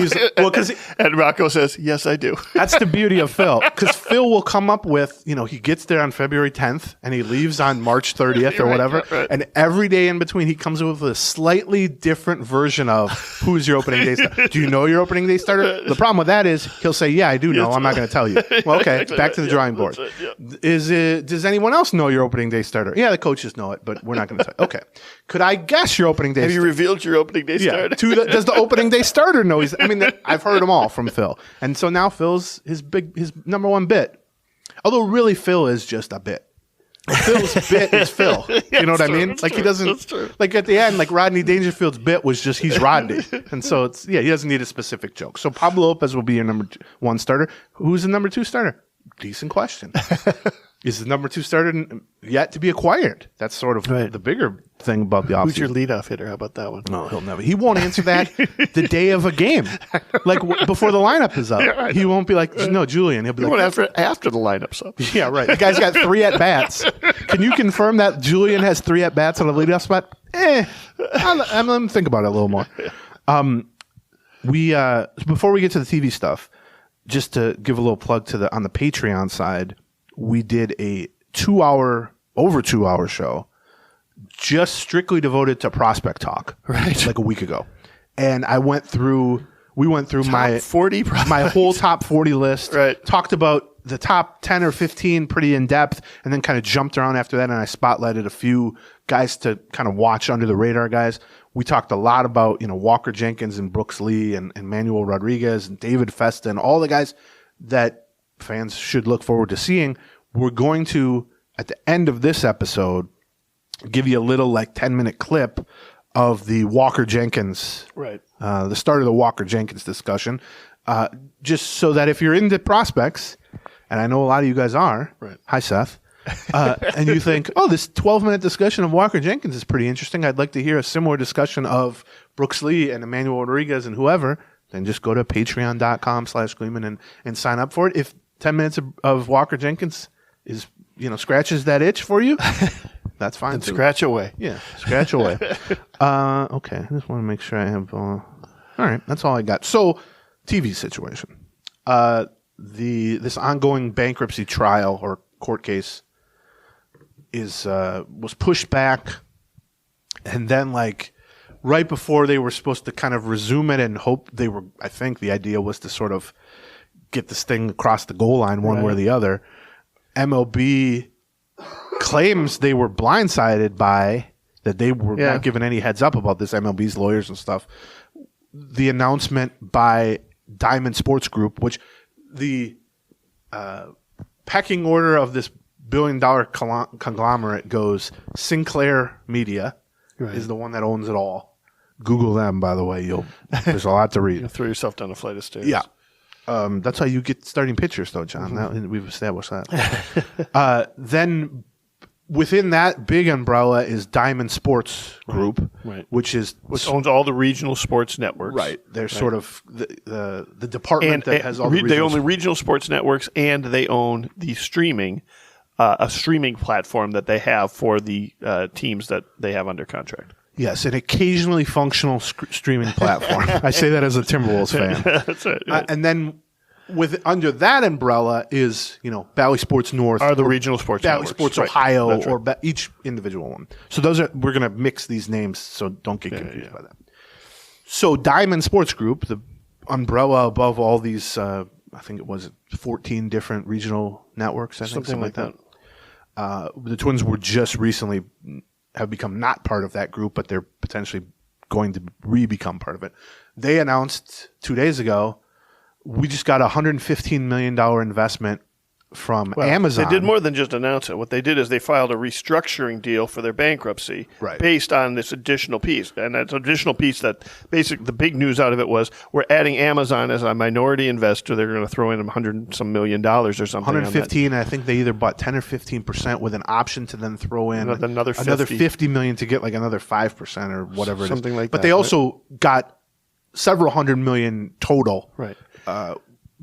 And Rocco says, yes, I do. That's the beauty of Phil. Because Phil will come up with, he gets there on February 10th and he leaves on March 30th or whatever. Right. And every day in between, he comes up with a slightly different version of who's your opening day starter. Do you know your opening day starter? The problem with that is he'll say, yeah, I do know. I'm not going to tell you. Well, okay, back to the drawing board. Does anyone else know your opening day starter? Yeah, the coaches know it, but we're not going to tell you. Okay. Could I guess your opening day starter? Have you revealed your opening day starter? Does the opening day starter know I've heard them all from Phil. And so now Phil's his number one bit. Although really Phil is just a bit. Phil's bit is Phil. You know what I mean? Like he doesn't like at the end, like Rodney Dangerfield's bit was just he's Rodney. And so he doesn't need a specific joke. So Pablo Lopez will be your number 1 starter. Who's the number 2 starter? Decent question. Is the number 2 starter yet to be acquired? That's sort of the bigger thing about the offseason. Who's your leadoff hitter? How about that one? No, he'll never. He won't answer that the day of a game, like before the lineup is up. Yeah, he won't be like, no, Julian. He'll be like, after the lineup's up. Yeah, right. The guy's got 3 at bats. Can you confirm that Julian has 3 at bats on the leadoff spot? I'm let me think about it a little more. Before we get to the TV stuff, just to give a little plug on the Patreon side, we did a over 2 hour show just strictly devoted to prospect talk, right? Like a week ago. And we went through my 40 my whole top 40 list, right? Talked about the top 10 or 15 pretty in depth, and then kind of jumped around after that. And I spotlighted a few guys to kind of watch under the radar guys. We talked a lot about, Walker Jenkins and Brooks Lee and Manuel Rodriguez and David Festa and all the guys that fans should look forward to seeing. We're going to, at the end of this episode, give you a little 10-minute clip of the Walker Jenkins, the start of the Walker Jenkins discussion, just so that if you're into prospects, and I know a lot of you guys are, hi Seth, and you think, this 12-minute discussion of Walker Jenkins is pretty interesting. I'd like to hear a similar discussion of Brooks Lee and Emmanuel Rodriguez and whoever, then just go to patreon.com/Gleeman and sign up for it. If 10 minutes of Walker Jenkins is, scratches that itch for you, That's fine. And scratch away. Yeah, scratch away. Okay, I just want to make sure I have. All right, that's all I got. So, TV situation. This ongoing bankruptcy trial or court case was pushed back, and then right before they were supposed to kind of resume it and hope I think the idea was to sort of get this thing across the goal line one way or the other. MLB claims they were blindsided by that they were not given any heads up about this. MLB's lawyers and stuff. The announcement by Diamond Sports Group, which the pecking order of this billion-dollar conglomerate goes Sinclair Media is the one that owns it all. Google them, by the way. There's a lot to read. You'll throw yourself down a flight of stairs. Yeah. That's how you get starting pitchers, though, John. We've established that. Then within that big umbrella is Diamond Sports Group, which owns all the regional sports networks. Right. They're sort of the department that has all the they own the regional sports networks, and they own the streaming, a streaming platform that they have for the teams that they have under contract. Yes, an occasionally functional streaming platform. I say that as a Timberwolves fan. That's right. And then under that umbrella is, Bally Sports North. Are the regional sports Bally networks. Sports Ohio, or each individual one. So we're going to mix these names, so don't get confused by that. So Diamond Sports Group, the umbrella above all these, I think it was 14 different regional networks, something like that. The Twins were just recently have become not part of that group, but they're potentially going to become part of it. They announced 2 days ago, we just got a $115 million investment from Amazon. They did more than just announce it. What they did is they filed a restructuring deal for their bankruptcy based on this additional piece. And that additional piece that basically the big news out of it was we're adding Amazon as a minority investor. They're going to throw in $100 million or something. 115. I think they either bought 10 or 15% with an option to then throw in another 50 million to get another 5% or whatever something it is. Like but that. They also got several $100 million total. Right.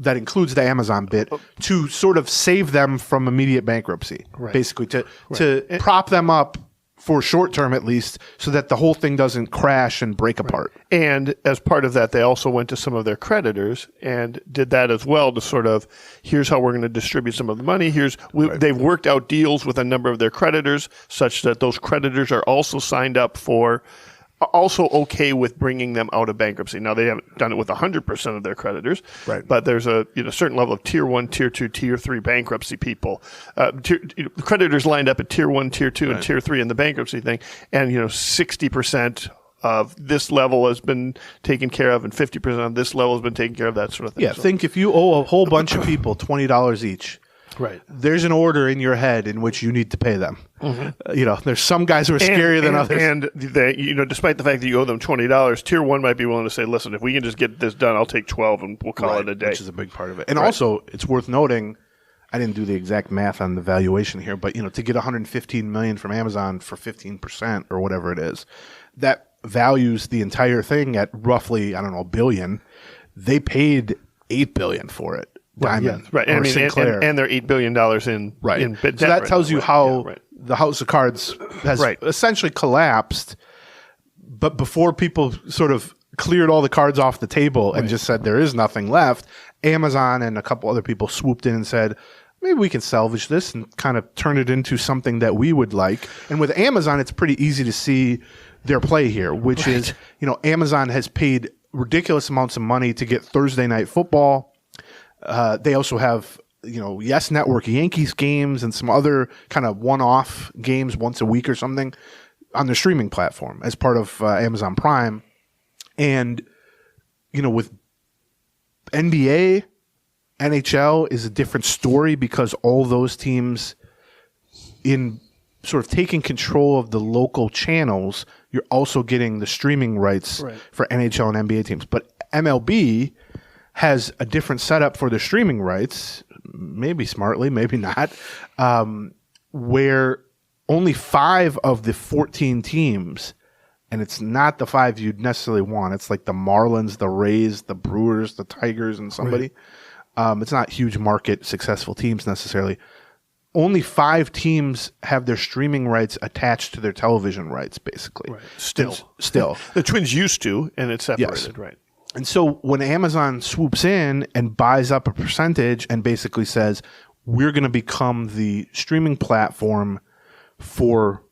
That includes the Amazon bit to sort of save them from immediate bankruptcy, basically to prop them up for short term at least, so that the whole thing doesn't crash and break apart. And as part of that, they also went to some of their creditors and did that as well to sort of, here's how we're going to distribute some of the money. They've worked out deals with a number of their creditors such that those creditors are also signed up for. Also okay with bringing them out of bankruptcy. Now, they haven't done it with 100% of their creditors, but there's a certain level of Tier 1, Tier 2, Tier 3 bankruptcy people. The creditors lined up at Tier 1, Tier 2, and Tier 3 in the bankruptcy thing, and 60% of this level has been taken care of, and 50% of this level has been taken care of, that sort of thing. Yeah, think if you owe a whole bunch of people $20 each, there's an order in your head in which you need to pay them. Mm-hmm. There's some guys who are scarier than others. And they, despite the fact that you owe them $20, Tier 1 might be willing to say, listen, if we can just get this done, I'll take 12 and we'll call it a day. Which is a big part of it. And also, it's worth noting, I didn't do the exact math on the valuation here, but to get $115 million from Amazon for 15% or whatever it is, that values the entire thing at roughly, $1 billion. They paid $8 billion for it. Diamond, and they're $8 billion in debt. So that tells you how the House of Cards has essentially collapsed. But before people sort of cleared all the cards off the table and just said there is nothing left, Amazon and a couple other people swooped in and said, maybe we can salvage this and kind of turn it into something that we would like. And with Amazon, it's pretty easy to see their play here, which is, Amazon has paid ridiculous amounts of money to get Thursday Night Football. They also have, Yes Network Yankees games and some other kind of one-off games once a week or something on their streaming platform as part of Amazon Prime. And, with NBA, NHL is a different story because all those teams in sort of taking control of the local channels, you're also getting the streaming rights for NHL and NBA teams. But MLB has a different setup for the streaming rights, maybe smartly, maybe not, where only 5 of the 14 teams, and it's not the 5 you'd necessarily want. It's like the Marlins, the Rays, the Brewers, the Tigers, and somebody. It's not huge market successful teams necessarily. only 5 teams have their streaming rights attached to their television rights, basically. Right. Still. The Twins used to, and it's separated, Yes. right? And so when Amazon swoops in and buys up a percentage and basically says, we're going to become the streaming platform for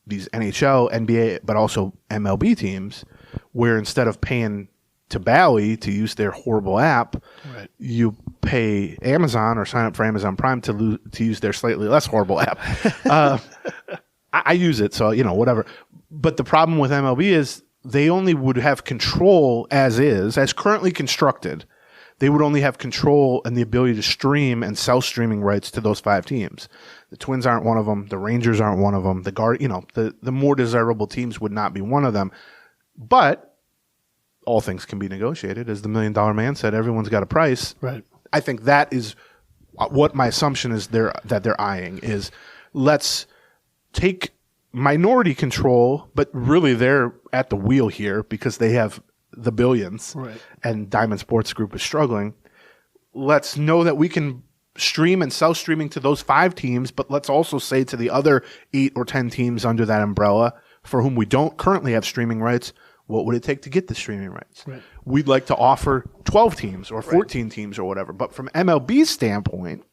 these NHL, NBA, but also MLB teams, where instead of paying to Bally to use their horrible app, right, you pay Amazon or sign up for Amazon Prime to use their slightly less horrible app. I use it, so, whatever. But the problem with MLB is they only would have control as currently constructed. They would only have control and the ability to stream and sell streaming rights to those 5 teams. The Twins aren't one of them. The Rangers aren't one of them. The more desirable teams would not be one of them. But all things can be negotiated. As the $1 Million Man said, everyone's got a price. Right. I think that is what my assumption is that they're eyeing is, let's take minority control, but really they're at the wheel here because they have the billions, right, and Diamond Sports Group is struggling. Let's know that we can stream and sell streaming to those 5 teams, but let's also say to the other 8 or 10 teams under that umbrella for whom we don't currently have streaming rights, what would it take to get the streaming rights? Right. We'd like to offer 12 teams or 14 teams or whatever. But from MLB's standpoint,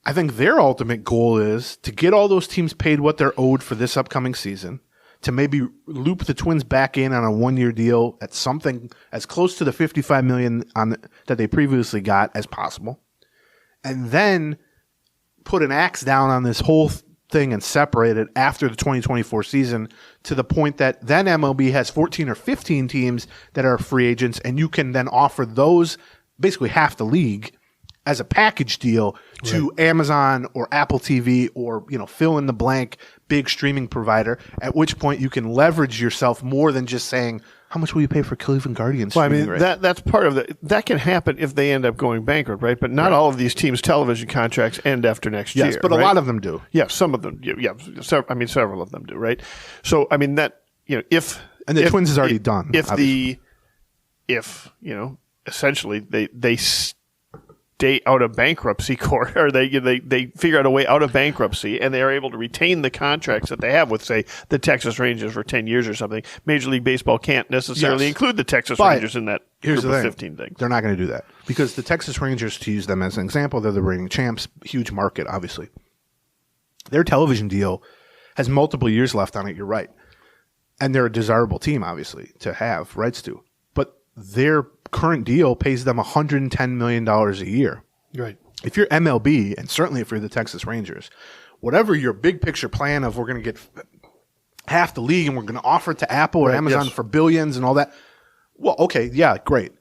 I think their ultimate goal is to get all those teams paid what they're owed for this upcoming season, to maybe loop the Twins back in on a 1-year deal at something as close to the $55 million that they previously got as possible, and then put an axe down on this whole thing and separate it after the 2024 season to the point that then MLB has 14 or 15 teams that are free agents, and you can then offer those, basically half the league, as a package deal to Amazon or Apple TV or, fill in the blank big streaming provider, at which point you can leverage yourself more than just saying, how much will you pay for Cleveland Guardians? Well, that's part of that can happen if they end up going bankrupt, right? But not all of these teams' television contracts end after next year. Yes, but right? a lot of them do. Yeah, some of them. Yeah, several of them do, right? So, if and the Twins is already done. Essentially they stay out of bankruptcy court, or they figure out a way out of bankruptcy, and they are able to retain the contracts that they have with, say, the Texas Rangers for 10 years or something. Major League Baseball can't necessarily include the Texas Rangers in that group of 15 things. They're not going to do that because the Texas Rangers, to use them as an example, they're the reigning champs, huge market, obviously. Their television deal has multiple years left on it, you're right. And they're a desirable team, obviously, to have rights to. But their current deal pays them $110 million a year. Right. If you're MLB, and certainly if you're the Texas Rangers, whatever your big picture plan of we're going to get half the league and we're going to offer it to Apple or Amazon for billions and all that, well, okay, yeah, great.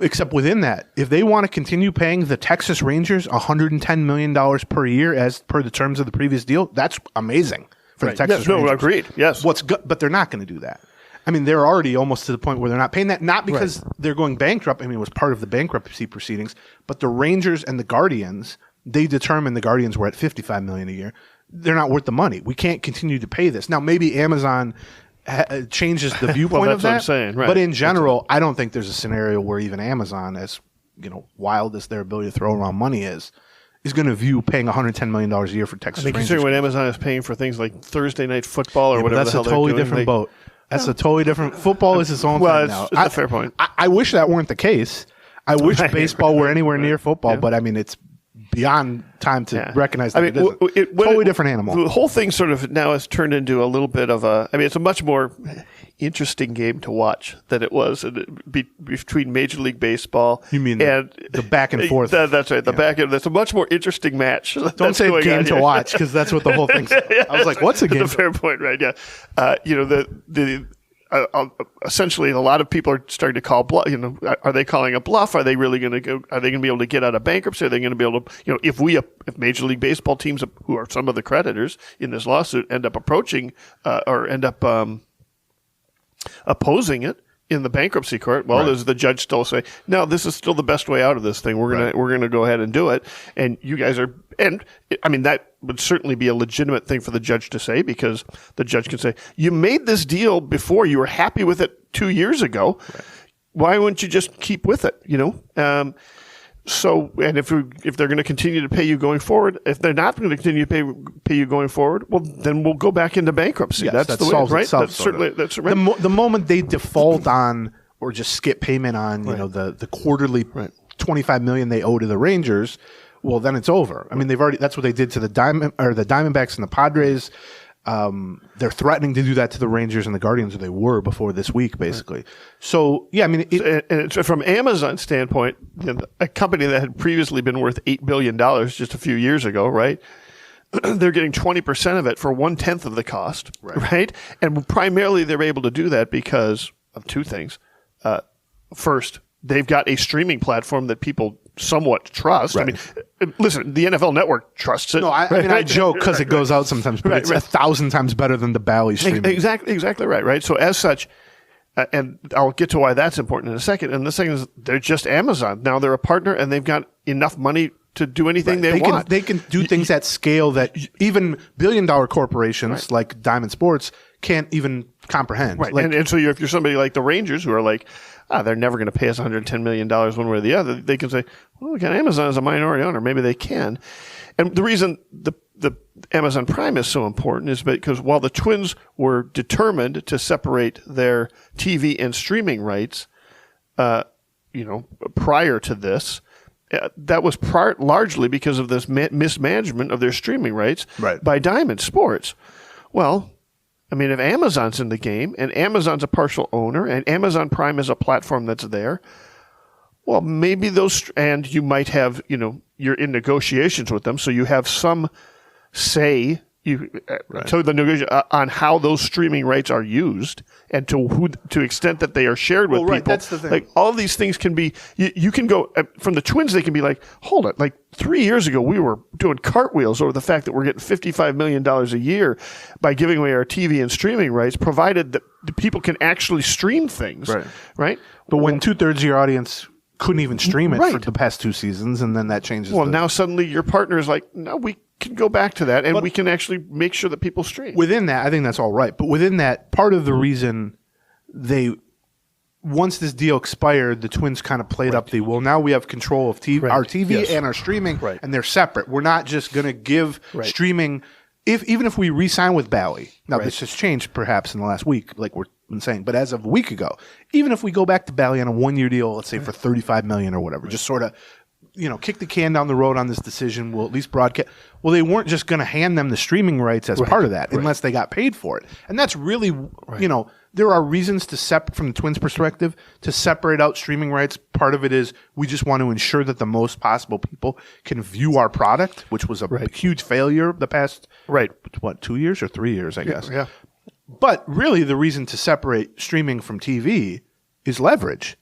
Except within that, if they want to continue paying the Texas Rangers $110 million per year as per the terms of the previous deal, that's amazing for the Texas Rangers. No, agreed. Yes. But they're not going to do that. I mean, they're already almost to the point where they're not paying that, not because they're going bankrupt. I mean, it was part of the bankruptcy proceedings, but the Rangers and the Guardians, they determined the Guardians were at $55 million a year. They're not worth the money. We can't continue to pay this. Now, maybe Amazon changes the viewpoint of that. What I'm saying, right. But in general, I don't think there's a scenario where even Amazon, as wild as their ability to throw around money is going to view paying $110 million a year for Texas Rangers. Considering what Amazon is paying for things like Thursday Night Football or whatever the hell they're doing. That's a totally different boat. That's a totally different. Football is its own thing now. It's a fair point. I wish that weren't the case. I wish baseball were anywhere near football, but I mean, it's beyond time to recognize that it isn't. Totally different animal. The whole thing sort of now has turned into a little bit of it's a much more interesting game to watch than it was between Major League Baseball. You mean and the back and forth? That's right. The back and that's a much more interesting match. Don't say game to watch because that's what the whole thing's. I was like, what's a game? That's a fair point, right? Yeah. Essentially, a lot of people are starting to call bluff. Are they calling a bluff? Are they really going to go? Are they going to be able to get out of bankruptcy? Are they going to be able to? If Major League Baseball teams, who are some of the creditors in this lawsuit, end up approaching or end up opposing it in the bankruptcy court, does the judge still say, no, this is still the best way out of this thing? We're gonna go ahead and do it. And you guys are, and I mean that would certainly be a legitimate thing for the judge to say, because the judge can say, you made this deal before, you were happy with it 2 years ago. Right. Why wouldn't you just keep with it? So, and if they're going to continue to pay you going forward, if they're not going to continue to pay you going forward, well, then we'll go back into bankruptcy. Yes, that's the way, right? That's certainly that's right. The moment they default on or just skip payment on, you know, the quarterly $25 million they owe to the Rangers, well, then it's over. I mean, that's what they did to the Diamondbacks and the Padres. They're threatening to do that to the Rangers and the Guardians, or they were before this week, basically. Right. So, yeah, I mean, and from Amazon's standpoint, you know, a company that had previously been worth $8 billion just a few years ago, right? They're getting 20% of it for 1/10 of the cost, right? And primarily they're able to do that because of two things. First, they've got a streaming platform that people somewhat trust. Right. I mean, listen, the NFL Network trusts it. No, I mean, I joke because it goes out sometimes, but it's 1,000 times better than the Bally streaming. Exactly right, right? So as such, and I'll get to why that's important in a second. And the second is they're just Amazon. Now they're a partner and they've got enough money to do anything they want. They can do things at scale that even billion-dollar corporations like Diamond Sports can't even comprehend. Right. Like, and so if you're somebody like the Rangers who are like, they're never going to pay us $110 million one way or the other, they can say, well, we got Amazon as a minority owner. Maybe they can. And the reason the Amazon Prime is so important is because while the Twins were determined to separate their TV and streaming rights, prior to this, that was largely because of this mismanagement of their streaming rights by Diamond Sports. Well, I mean, if Amazon's in the game and Amazon's a partial owner and Amazon Prime is a platform that's there, well, maybe and you might have, you're in negotiations with them, so you have some say to the negotiation on how those streaming rights are used and to extent that they are shared with people. That's the thing. Like all these things can be, you can go from the Twins. They can be like, hold it. Like 3 years ago, we were doing cartwheels over the fact that we're getting $55 million a year by giving away our TV and streaming rights, provided that the people can actually stream things. Right. But when 2/3 of your audience couldn't even stream it for the past 2 seasons, and then that changes. Well, now suddenly your partner is like, no, we can go back to that, and we can actually make sure that people stream. Within that, I think that's all right. But within that, part of the reason once this deal expired, the Twins kind of played up now we have control of our TV and our streaming, and they're separate. We're not just going to give streaming, even if we re-sign with Bally. Now, this has changed perhaps in the last week, like we've been saying, but as of a week ago, even if we go back to Bally on a 1-year deal, let's say for $35 million or whatever, just sort of kick the can down the road on this decision. We'll at least broadcast. Well, they weren't just going to hand them the streaming rights as part of that unless they got paid for it. And that's really, there are reasons to from the Twins' perspective, to separate out streaming rights. Part of it is we just want to ensure that the most possible people can view our product, which was a huge failure the past, 2 years or 3 years, I guess. Yeah. But really the reason to separate streaming from TV is leverage.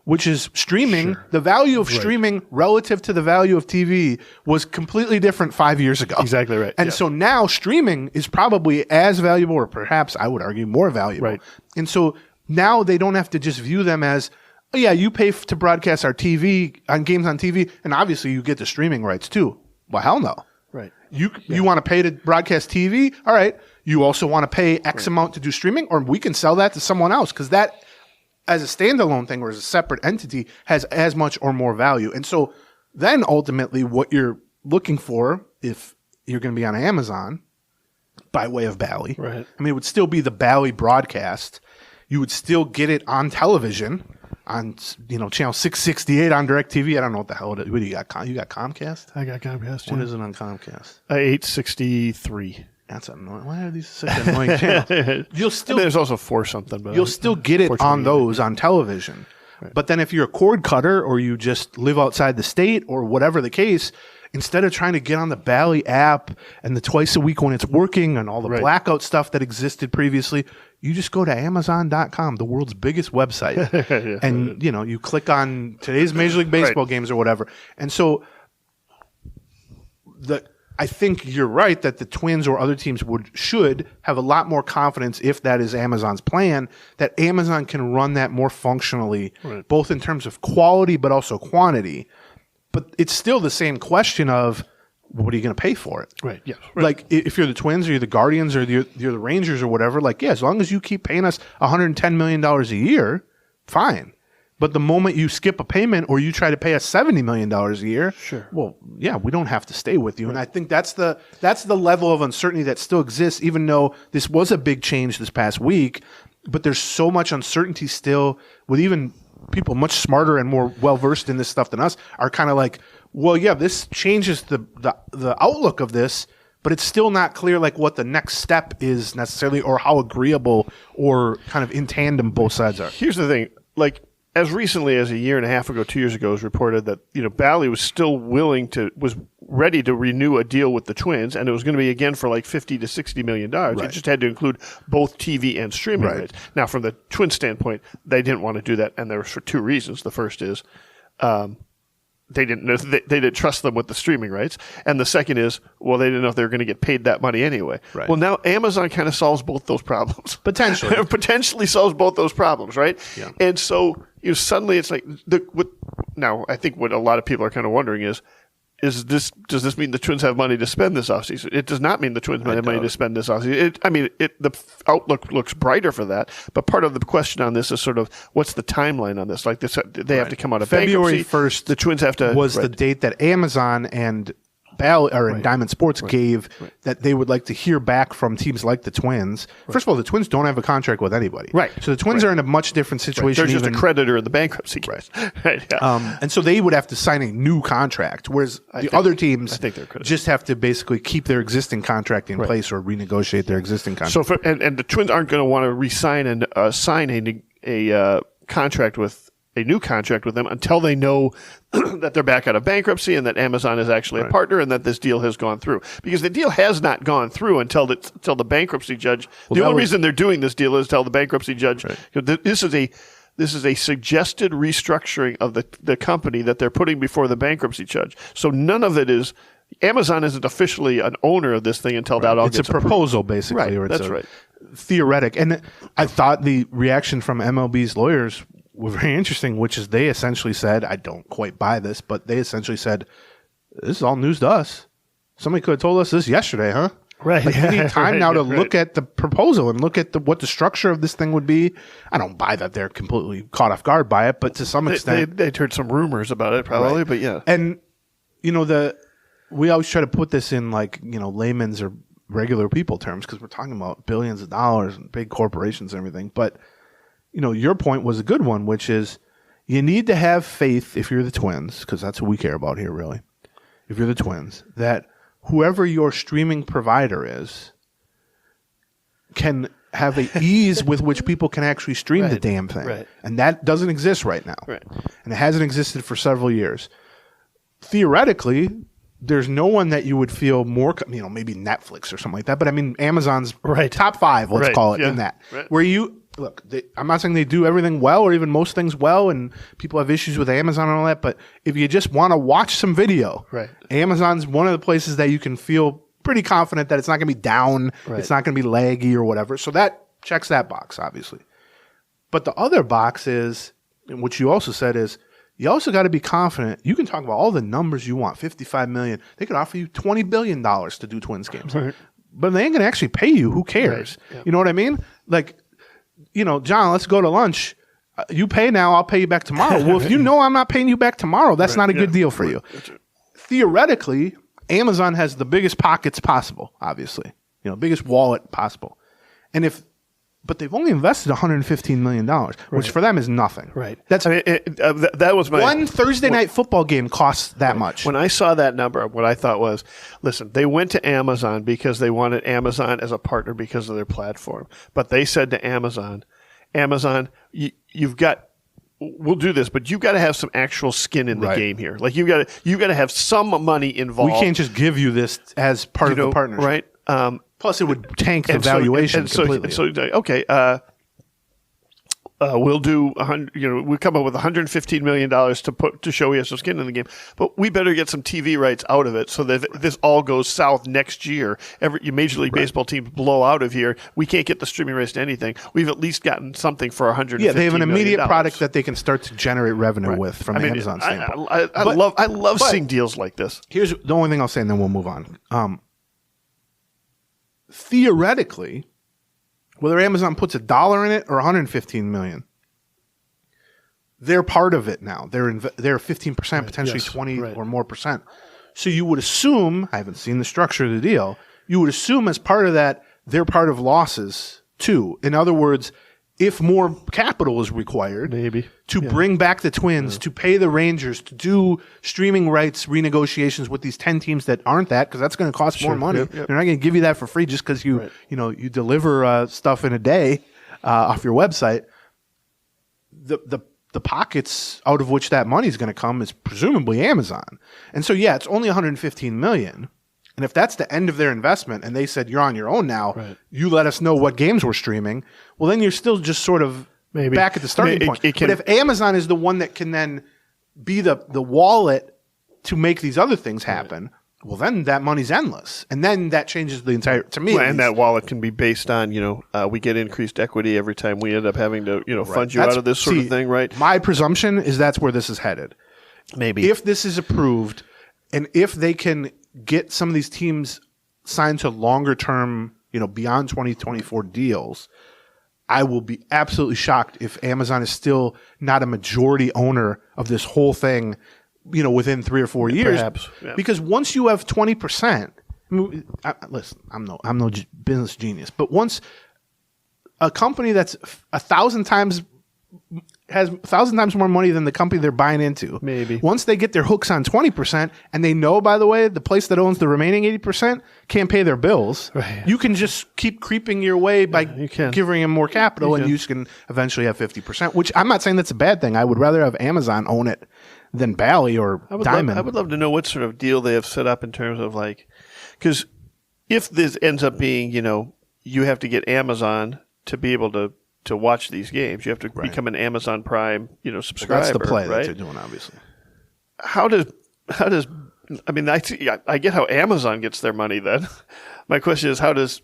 Which is streaming. The value of streaming relative to the value of TV was completely different 5 years ago. Exactly right. And so now streaming is probably as valuable, or perhaps I would argue more valuable. Right. And so now they don't have to just view them as, oh yeah, you pay to broadcast our TV on games on TV, and obviously you get the streaming rights too. Well, hell no. Right. You want to pay to broadcast TV? All right. You also want to pay X amount to do streaming, or we can sell that to someone else, because that, as a standalone thing or as a separate entity, has as much or more value. And so then ultimately what you're looking for, if you're going to be on Amazon by way of Bally, I mean, it would still be the Bally broadcast. You would still get it on television on, channel 668 on DirecTV. I don't know what the hell it is. What do you got? You got Comcast? I got Comcast. What is it on Comcast? 863. That's annoying. Why are these such annoying channels? You'll still. There's also 4 something, but you'll still get it on those on television. But then if you're a cord cutter or you just live outside the state or whatever the case, instead of trying to get on the Bally app and the twice a week when it's working and all the blackout stuff that existed previously, you just go to Amazon.com, the world's biggest website, and you click on today's Major League Baseball games or whatever. And so I think you're right that the Twins or other teams should have a lot more confidence, if that is Amazon's plan, that Amazon can run that more functionally, both in terms of quality but also quantity. But it's still the same question of, what are you going to pay for it? Right. Yeah. Like if you're the Twins or you're the Guardians or you're the Rangers or whatever, as long as you keep paying us $110 million a year, fine. But the moment you skip a payment or you try to pay us $70 million a year, sure. Well, yeah, we don't have to stay with you. Right. And I think that's the level of uncertainty that still exists, even though this was a big change this past week. But there's so much uncertainty still with even people much smarter and more well-versed in this stuff than us are kind of like, well, yeah, this changes the outlook of this, but it's still not clear like what the next step is necessarily or how agreeable or kind of in tandem both sides are. Here's the thing. Like, as recently as a year and a half ago, 2 years ago, it was reported that, Bally was still was ready to renew a deal with the Twins, and it was going to be again for like $50 to $60 million. Right. It just had to include both TV and streaming rights. Now, from the Twins standpoint, they didn't want to do that, and there was for two reasons. The first is they didn't trust them with the streaming rights, and the second is, well, they didn't know if they were going to get paid that money anyway. Right. Well, now Amazon kind of solves both those problems. Potentially solves both those problems, right? Yeah. And so suddenly it's like now I think what a lot of people are kind of wondering is does this mean the Twins have money to spend this offseason? It does not mean the Twins have money to spend this offseason. The outlook looks brighter for that, but part of the question on this is sort of what's the timeline on this? Like this, they have to come out of February bankruptcy. 1st. The Twins have to was the date that Amazon and Diamond Sports gave that they would like to hear back from teams like the Twins. First of all, the Twins don't have a contract with anybody. Right. So the Twins are in a much different situation. They're just a creditor in the bankruptcy case. Right. Yeah. And so they would have to sign a new contract, whereas other teams just have to basically keep their existing contract in place or renegotiate their existing contract. So and the Twins aren't going to want to re-sign and sign a contract with a new contract with them until they know that they're back out of bankruptcy and that Amazon is actually a partner and that this deal has gone through. Because the deal has not gone through until the bankruptcy judge. Well, the only reason they're doing this deal is tell the bankruptcy judge this is a suggested restructuring of the company that they're putting before the bankruptcy judge. So none of it is. Amazon isn't officially an owner of this thing until that all gets approved. It's a proposal, basically. Right, or it's that's theoretic. And I thought the reaction from MLB's lawyers were very interesting, which is they essentially said, I don't quite buy this, but they essentially said, this is all news to us. Somebody could have told us this yesterday, huh? Right. Like, we need time now to look at the proposal and look at what the structure of this thing would be. I don't buy that they're completely caught off guard by it, but to some extent. They'd heard some rumors about it probably, but yeah. And, we always try to put this in layman's or regular people terms because we're talking about billions of dollars and big corporations and everything. But, your point was a good one, which is you need to have faith if you're the Twins, because that's what we care about here, really. If you're the Twins, that whoever your streaming provider is can have an ease with which people can actually stream the damn thing. Right. And that doesn't exist right now. Right. And it hasn't existed for several years. Theoretically, there's no one that you would feel more, maybe Netflix or something like that. But Amazon's top 5, let's call it, in that. Right. Where I'm not saying they do everything well or even most things well, and people have issues with Amazon and all that. But if you just want to watch some video, Amazon's one of the places that you can feel pretty confident that it's not going to be down, it's not going to be laggy or whatever. So that checks that box, obviously. But the other box is, which you also said is, you also got to be confident. You can talk about all the numbers you want, $55 million. They could offer you $20 billion to do Twins games. Right. But they ain't going to actually pay you. Who cares? Right. Yeah. You know what I mean? Like, John, let's go to lunch. You pay now, I'll pay you back tomorrow. Well, if you know I'm not paying you back tomorrow, that's not a good deal for you. Theoretically, Amazon has the biggest pockets possible, obviously. Biggest wallet possible. But they've only invested $115 million, which for them is nothing. Right. That was my one Thursday night football game costs that much. When I saw that number, what I thought was, listen, they went to Amazon because they wanted Amazon as a partner because of their platform. But they said to Amazon, you've got. We'll do this, but you've got to have some actual skin in the game here. Like you've got to have some money involved. We can't just give you this as part of the partnership, right? Plus, it would tank the valuation completely. We'll do we come up with $115 million to show we have some skin in the game, but we better get some TV rights out of it so that if this all goes south next year, every Major League Baseball teams blow out of here, we can't get the streaming rights to anything. We've at least gotten something for $115 million. They have an immediate product that they can start to generate revenue with from Amazon standpoint. I love seeing deals like this. Here's the only thing I'll say, and then we'll move on. Theoretically, whether Amazon puts $1 in it or $115 million, they're part of it now. They're 15%, potentially 20 or more percent. So you would assume, I haven't seen the structure of the deal, you would assume as part of that, they're part of losses too. In other words, if more capital is required to bring back the Twins, to pay the Rangers, to do streaming rights renegotiations with these 10 teams that aren't that, because that's going to cost more money. They're not going to give you that for free just because you deliver stuff in a day off your website. The pockets out of which that money is going to come is presumably Amazon. And so, it's only $115 million. And if that's the end of their investment and they said, you're on your own now, you let us know what games we're streaming, well, then you're still just sort of back at the starting point. But if Amazon is the one that can then be the wallet to make these other things happen, well, then that money's endless. And then that changes the entire, to me. And that wallet can be based on, we get increased equity every time we end up having to, fund you out of this sort of thing, right? My presumption is that's where this is headed. Maybe. If this is approved and if they can get some of these teams signed to longer term, beyond 2024 deals, I will be absolutely shocked if Amazon is still not a majority owner of this whole thing, within 3 or 4 years. Perhaps. Yeah. Because once you have 20%, listen, I'm no business genius, but once a company that's 1,000 times has 1,000 times more money than the company they're buying into. Maybe. Once they get their hooks on 20%, and they know, by the way, the place that owns the remaining 80% can't pay their bills, you can just keep creeping your way by giving them more capital, and you can eventually have 50%, which I'm not saying that's a bad thing. I would rather have Amazon own it than Bally or Diamond. I would love to know what sort of deal they have set up in terms of because if this ends up being, you have to get Amazon to be able to watch these games. You have to become an Amazon Prime, subscriber. Well, that's the play right? that they're doing, obviously. How does I mean, I get how Amazon gets their money then. My question is how does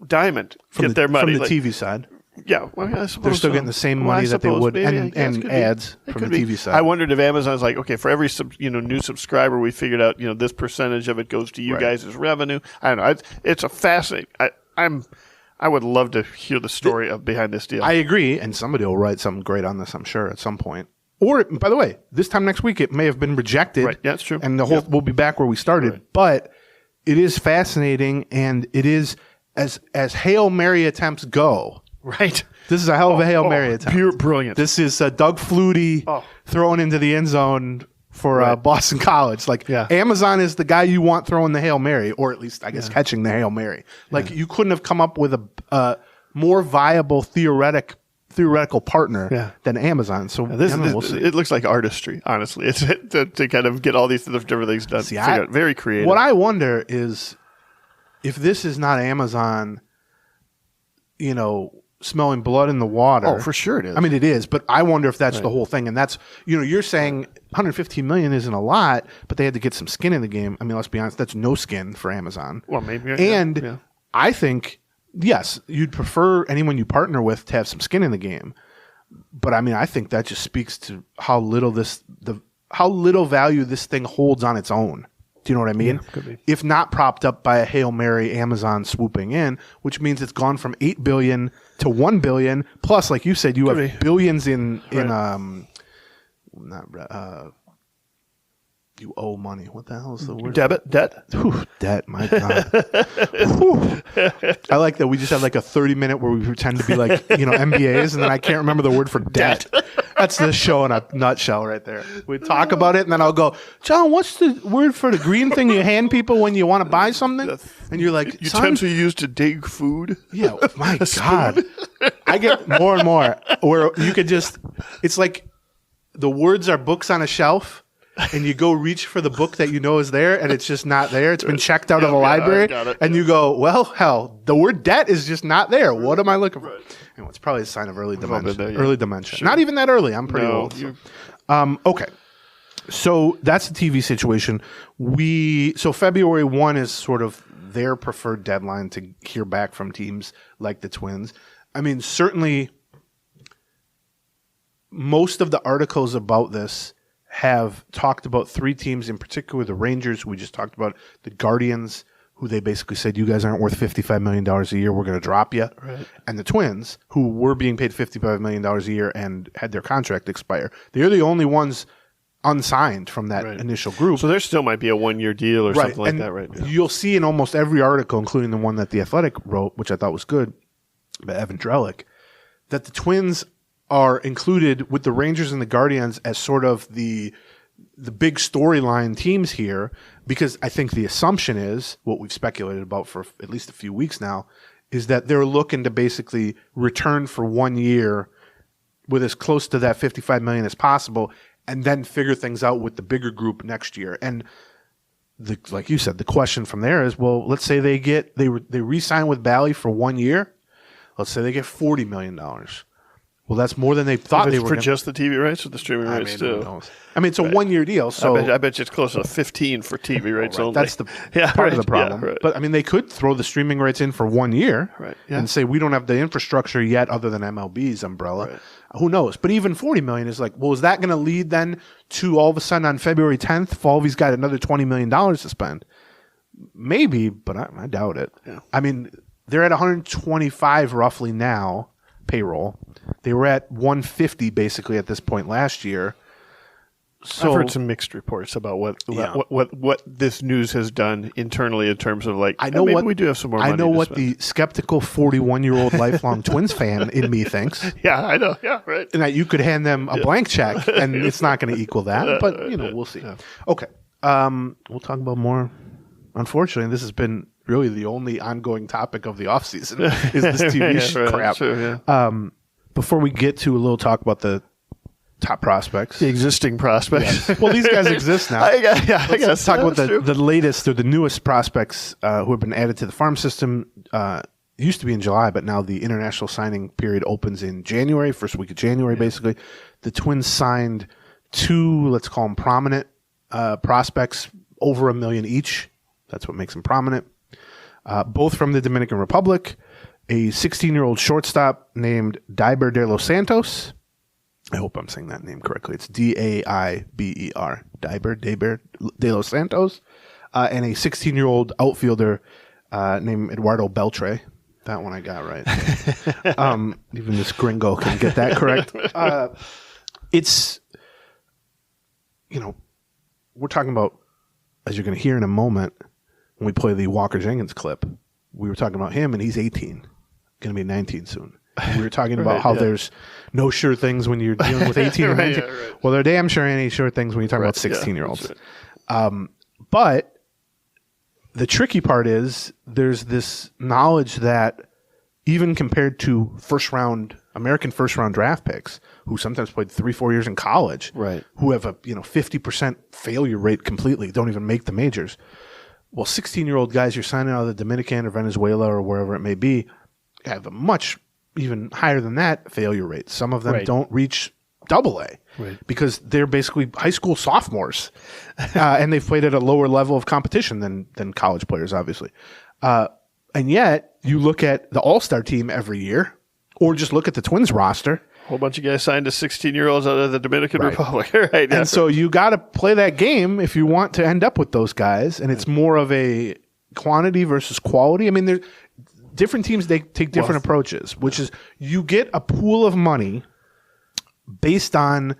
Diamond get their money? From the TV side. Yeah, well, I suppose they're still getting the same money that they would, and ads from the TV side. I wondered if Amazon's like, okay, for every new subscriber, we figured out this percentage of it goes to you guys as revenue. I don't know. It's a fascinating. I would love to hear the story of behind this deal. I agree, and somebody will write something great on this, I'm sure, at some point. Or, by the way, this time next week, it may have been rejected. Right, yeah, that's true. And we'll be back where we started. Right. But it is fascinating, and it is, as Hail Mary attempts go. Right. This is a hell of a Hail Mary attempt. Pure brilliant. This is Doug Flutie throwing into the end zone for Boston College. Amazon is the guy you want throwing the Hail Mary, or at least, I guess, catching the Hail Mary. You couldn't have come up with a more viable theoretical partner than Amazon. So we'll see. It looks like artistry, honestly. It's to kind of get all these different things done. Very creative. What I wonder is if this is not Amazon, smelling blood in the water. Oh, for sure it is. I mean, it is, but I wonder if that's the whole thing. And that's, you're saying $115 million isn't a lot, but they had to get some skin in the game. I mean, let's be honest, that's no skin for Amazon. Well, maybe. And I think, yes, you'd prefer anyone you partner with to have some skin in the game. But I mean, I think that just speaks to how little value this thing holds on its own. Do you know what I mean? Yeah, could be. If not propped up by a Hail Mary Amazon swooping in, which means it's gone from $8 billion to $1 billion. Plus, like you said, you have billions in you owe money. What the hell is the word? Debt. Whew, debt. My God. I like that we just have like a 30-minute where we pretend to be like MBAs, and then I can't remember the word for debt. That's this show in a nutshell right there. We talk about it, and then I'll go, John, what's the word for the green thing you hand people when you want to buy something? And you're like, utensils used to dig food. Yeah, my God. I get more and more where you could just, it's like the words are books on a shelf, and you go reach for the book that you know is there, and it's just not there. It's been checked out of the library, and you go, well, hell, the word debt is just not there. What am I looking for? Anyway, it's probably a sign of early dementia. Early dementia. Sure. Not even that early. I'm pretty old. So. Okay. So that's the TV situation. So February 1 is sort of their preferred deadline to hear back from teams like the Twins. I mean, certainly most of the articles about this have talked about three teams in particular: the Rangers, who we just talked about, the Guardians, who they basically said, you guys aren't worth $55 million a year, we're going to drop you. Right. And the Twins, who were being paid $55 million a year and had their contract expire. They're the only ones unsigned from that initial group. So there still might be a 1-year deal or something like that right now. You'll see in almost every article, including the one that The Athletic wrote, which I thought was good, by Evan Drellick, that the Twins are included with the Rangers and the Guardians as sort of the big storyline teams here, because I think the assumption is, what we've speculated about for at least a few weeks now, is that they're looking to basically return for 1 year with as close to that $55 million as possible, and then figure things out with the bigger group next year. And like you said, the question from there is, well, let's say they re-sign with Bally for 1 year. Let's say they get $40 million. Well, that's more than they thought they were for just the TV rights or the streaming rights too. I mean, it's a 1 year deal, so I bet you it's closer to 15 for TV rights only. That's the part of the problem. Yeah, but I mean, they could throw the streaming rights in for 1 year and say we don't have the infrastructure yet, other than MLB's umbrella. Right. Who knows? But even $40 million is like, well, is that going to lead then to all of a sudden on February 10th, Falvey's got another $20 million to spend? Maybe, but I doubt it. Yeah. I mean, they're at 125 roughly now payroll. They were at 150 basically at this point last year. So, I've heard some mixed reports about what this news has done internally in terms of like, maybe we do have some more money. I know what the skeptical 41-year-old lifelong Twins fan in me thinks. Yeah, I know. Yeah, right. And that you could hand them a blank check and it's not going to equal that. But, we'll see. Yeah. Okay. We'll talk about more. Unfortunately, this has been really the only ongoing topic of the offseason is this TV crap. True, yeah. Before we get to a little talk about the top prospects. The existing prospects. Yeah. Well, these guys exist now. Let's talk about the latest or the newest prospects who have been added to the farm system. It used to be in July, but now the international signing period opens in January, first week of January, basically. The Twins signed 2, let's call them prominent prospects, over $1 million each. That's what makes them prominent. Both from the Dominican Republic. A 16-year-old shortstop named Daiber de los Santos. I hope I'm saying that name correctly. It's Daiber, Daiber de los Santos. And a 16-year-old outfielder named Eduardo Beltre. That one I got right. Even this gringo can get that correct. It's, we're talking about, as you're going to hear in a moment, when we play the Walker Jenkins clip, we were talking about him, and he's 18. Going to be 19 soon. We were talking about how there's no sure things when you're dealing with 18 or 19. Well, there damn sure ain't any sure things when you're talking about 16-year-olds. Right. But the tricky part is there's this knowledge that even compared to American first-round draft picks, who sometimes played 3-4 years in college, who have a 50% failure rate completely, don't even make the majors. Well, 16-year-old guys you're signing out of the Dominican or Venezuela or wherever it may be have a much even higher than that failure rate. Some of them don't reach AA because they're basically high school sophomores, and they've played at a lower level of competition than college players, obviously. And yet, you look at the All-Star team every year, or just look at the Twins roster. A whole bunch of guys signed to 16-year-olds out of the Dominican Republic. And so you got to play that game if you want to end up with those guys, and it's more of a quantity versus quality. I mean, there's different teams, they take different approaches, which is you get a pool of money based on,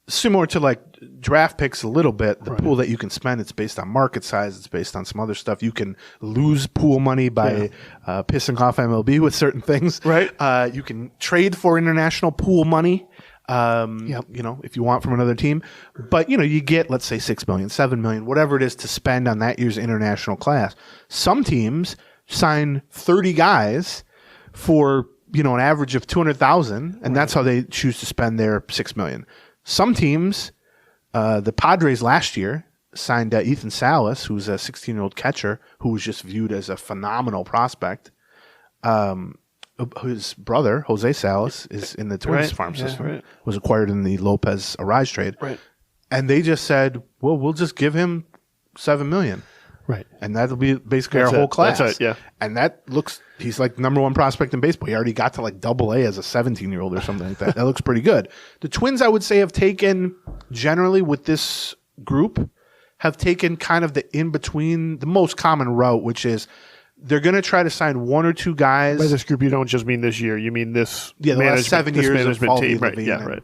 similar to like draft picks a little bit, the pool that you can spend, it's based on market size, it's based on some other stuff. You can lose pool money by pissing off MLB with certain things. You can trade for international pool money, if you want from another team. But, you get, let's say, $6 million, $7 million, whatever it is to spend on that year's international class. Some teams sign 30 guys for, an average of $200,000, and that's how they choose to spend their $6 million. Some teams, the Padres last year signed Ethan Salas, who's a 16-year-old catcher who was just viewed as a phenomenal prospect. His brother, Jose Salas, is in the Twins farm system, was acquired in the Lopez Arise trade. And they just said, well, we'll just give him $7 million. And that'll be basically our whole class. That's it, And he's like number one prospect in baseball. He already got to like AA as a 17-year-old or something like that. That looks pretty good. The Twins, I would say, have taken generally with this group, have taken kind of the in-between, the most common route, which is they're going to try to sign one or two guys. By this group, you don't just mean this year. You mean this the last 7 years management of team. Right, yeah, right.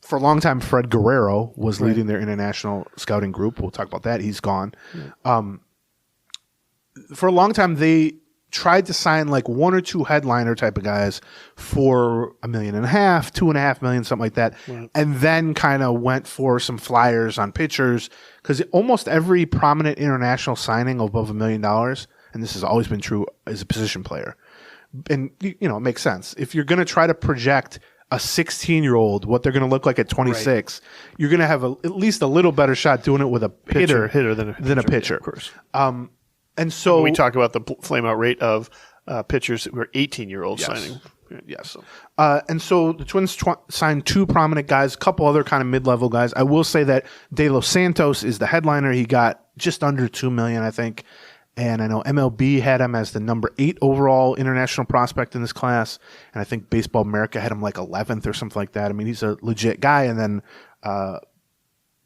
For a long time, Fred Guerrero was leading their international scouting group. We'll talk about that. He's gone. Yeah. For a long time, they tried to sign like one or two headliner type of guys for $1.5 million, $2.5 million, something like that, and then kind of went for some flyers on pitchers, because almost every prominent international signing above $1 million, and this has always been true, is a position player. And it makes sense. If you're going to try to project a 16-year-old, what they're going to look like at 26, you're going to have at least a little better shot doing it with a hitter than a pitcher. Yeah, of course. And so we talk about the flame-out rate of pitchers who are 18-year-olds signing. Yes. And so the Twins signed two prominent guys, a couple other kind of mid-level guys. I will say that De Los Santos is the headliner. He got just under $2 million, I think. And I know MLB had him as the number 8 overall international prospect in this class. And I think Baseball America had him like 11th or something like that. I mean, he's a legit guy. And then,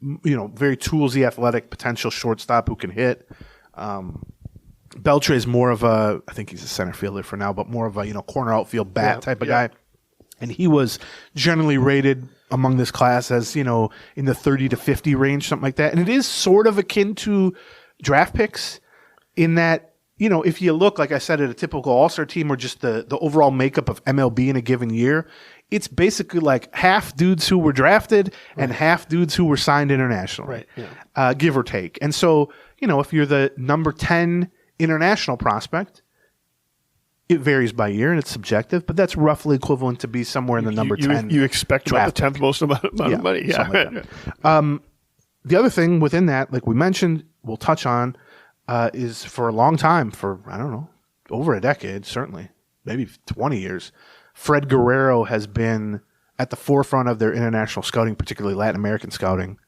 very toolsy, athletic, potential shortstop who can hit. Beltre is more of I think he's a center fielder for now, but more of a, corner outfield bat type of guy. And he was generally rated among this class as, in the 30 to 50 range, something like that. And it is sort of akin to draft picks in that, if you look, like I said, at a typical all-star team or just the overall makeup of MLB in a given year, it's basically like half dudes who were drafted and half dudes who were signed internationally, give or take. And so, if you're the number 10 international prospect, it varies by year and it's subjective, but that's roughly equivalent to be somewhere in the number 10. You expect about the 10th most amount of money. Yeah. Like the other thing within that, like we mentioned, we'll touch on, is for a long time, for, I don't know, over a decade, certainly, maybe 20 years, Fred Guerrero has been at the forefront of their international scouting, particularly Latin American scouting,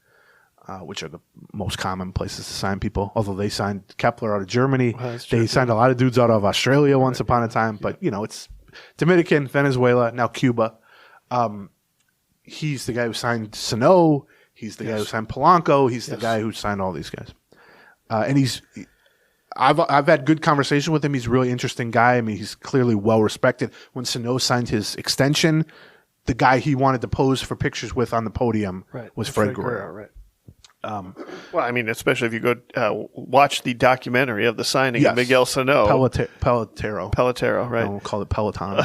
which are the most common places to sign people. Although they signed Kepler out of Germany. They signed a lot of dudes out of Australia once upon a time. But, it's Dominican, Venezuela, now Cuba. He's the guy who signed Sano. He's the guy who signed Polanco. He's the guy who signed all these guys. And I've had good conversation with him. He's a really interesting guy. I mean, he's clearly well respected. When Sano signed his extension, the guy he wanted to pose for pictures with on the podium was Fred Guerrero. Right. Well, I mean, especially if you go watch the documentary of the signing of Miguel Sano. Pelotero, right? We'll call it Peloton.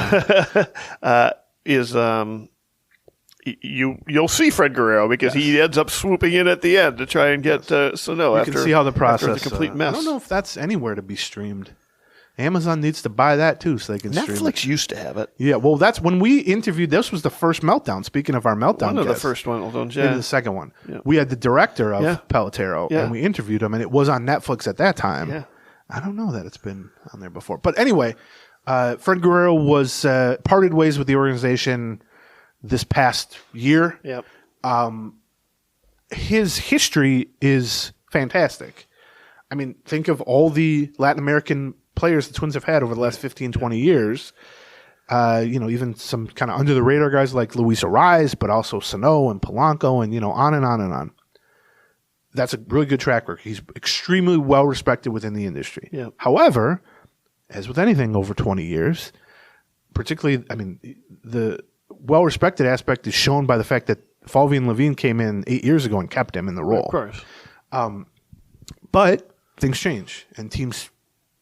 You'll see Fred Guerrero because he ends up swooping in at the end to try and get Sano. You can see how the process. After the complete mess. I don't know if that's anywhere to be streamed. Amazon needs to buy that too, so they can stream it. Netflix used to have it. Yeah, well, that's when we interviewed. This was the first Meltdown. Speaking of our Meltdown, one of the first ones. Maybe the second one. Yeah. We had the director of Pelotero, and we interviewed him, and it was on Netflix at that time. Yeah. I don't know that it's been on there before, but anyway, Fred Guerrero was parted ways with the organization this past year. Yep. His history is fantastic. I mean, think of all the Latin American players the Twins have had over the last 15, 20 years. Even some kind of under-the-radar guys like Luis Ariz, but also Sano and Polanco and, on and on and on. That's a really good track record. He's extremely well-respected within the industry. Yeah. However, as with anything over 20 years, particularly, the well-respected aspect is shown by the fact that Falvey and Levine came in 8 years ago and kept him in the role. Of course. But things change, and teams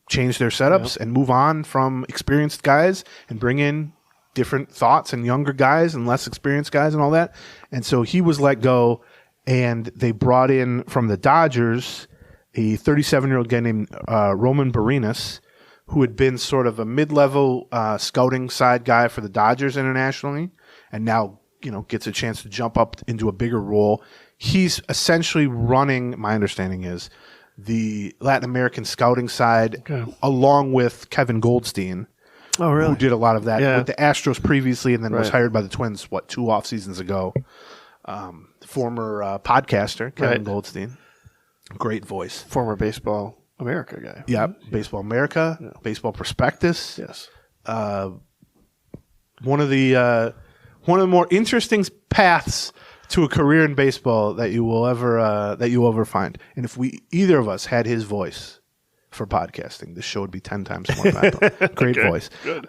change their setups and move on from experienced guys and bring in different thoughts and younger guys and less experienced guys and all that. And so he was let go, and they brought in from the Dodgers a 37-year-old guy named Roman Barinas, who had been sort of a mid-level scouting side guy for the Dodgers internationally, and now gets a chance to jump up into a bigger role. He's essentially running, my understanding is, the Latin American scouting side, along with Kevin Goldstein, who did a lot of that with the Astros previously, and then was hired by the Twins, 2 off seasons ago. Former podcaster, Kevin Goldstein. Great voice. Former Baseball America guy. Yeah, Baseball America, Baseball Prospectus. Yes. One of the more interesting paths to a career in baseball that you will ever find. And if either of us had his voice for podcasting, this show would be 10 times more valuable. Great voice. Good.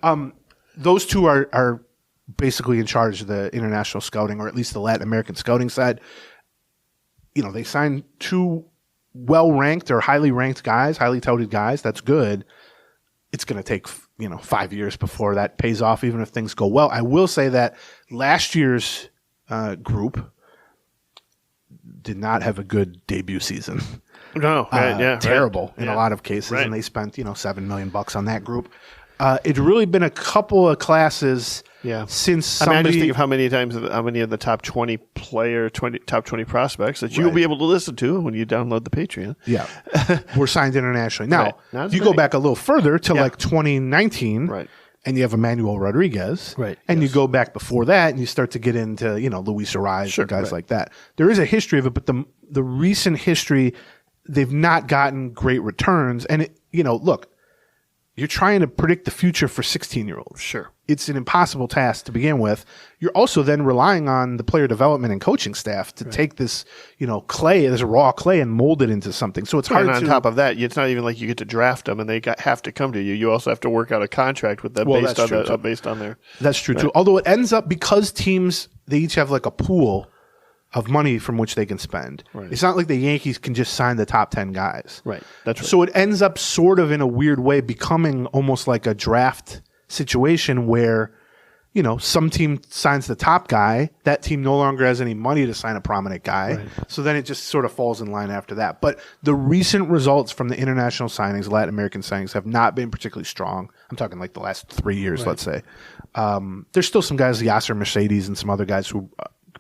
Those two are basically in charge of the international scouting, or at least the Latin American scouting side. They signed 2 well-ranked or highly ranked guys, highly touted guys. That's good. It's going to take 5 years before that pays off, even if things go well. I will say that last year's group did not have a good debut season. No, terrible in a lot of cases, and they spent $7 million on that group. It's really been a couple of classes since somebody. I just think of how many of the top 20 top 20 prospects that you'll be able to listen to when you download the Patreon. Yeah, were signed internationally. Now, you go back a little further to like 2019, right? And you have Emmanuel Rodriguez, right? And you go back before that, and you start to get into Luis Ariz and guys like that. There is a history of it, but the recent history, they've not gotten great returns. And look, you're trying to predict the future for 16-year-olds. Sure. It's an impossible task to begin with. You're also then relying on the player development and coaching staff to take this, clay, this raw clay, and mold it into something. So it's hard and on top of that, it's not even like you get to draft them and they have to come to you. You also have to work out a contract with them based on their. That's true too. Although it ends up, because teams, they each have like a pool of money from which they can spend. Right. It's not like the Yankees can just sign the top 10 guys. Right. That's right. So it ends up sort of in a weird way becoming almost like a draft situation where, some team signs the top guy, that team no longer has any money to sign a prominent guy. Right. So then it just sort of falls in line after that. But the recent results from the international signings, Latin American signings, have not been particularly strong. I'm talking like the last 3 years, let's say. There's still some guys, Yasser Mercedes and some other guys who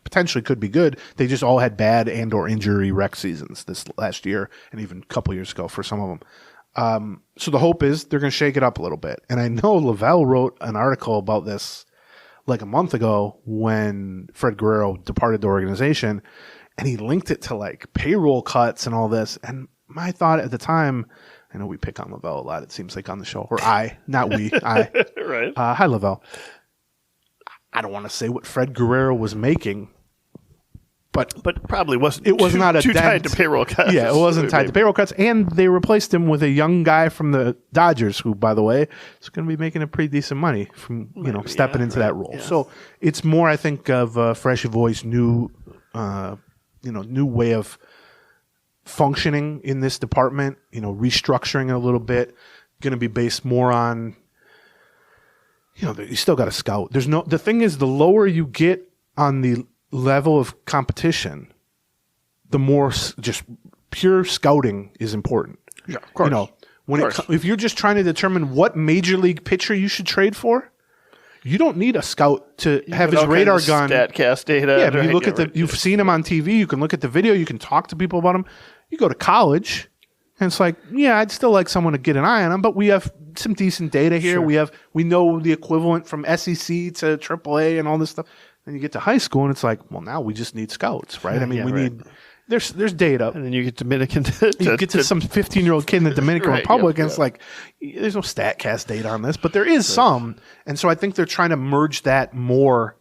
potentially could be good. They just all had bad and or injury wreck seasons this last year and even a couple years ago for some of them. So the hope is they're going to shake it up a little bit. And I know Lavelle wrote an article about this like a month ago when Fred Guerrero departed the organization, and he linked it to like payroll cuts and all this. And my thought at the time, I know we pick on Lavelle a lot, it seems like, on the show, or not we, I. Right. Hi, Lavelle. I don't want to say what Fred Guerrero was making, but probably wasn't. It was not a too dent. tied to payroll cuts. Yeah, it wasn't tied to payroll cuts, and they replaced him with a young guy from the Dodgers, who, by the way, is going to be making a pretty decent money from stepping into that role. Yeah. So it's more, I think, of a fresh voice, new way of functioning in this department. Restructuring it a little bit. Going to be based more on. You still got to scout. The thing is, the lower you get on the level of competition, the more just pure scouting is important. Yeah, of course. If you're just trying to determine what major league pitcher you should trade for, you don't need a scout to have his radar gun. Statcast data. Yeah, you look you've seen him on TV. You can look at the video. You can talk to people about him. You go to college, and it's like, yeah, I'd still like someone to get an eye on him, but we have some decent data here. Sure. We know the equivalent from SEC to AAA and all this stuff. Then you get to high school and it's like, well, now we just need scouts, right? I mean, need there's data, and then you get Dominican. You get to some 15-year-old kid in the Dominican Republic, and it's like, there's no Statcast data on this, but there is some, and so I think they're trying to merge that more.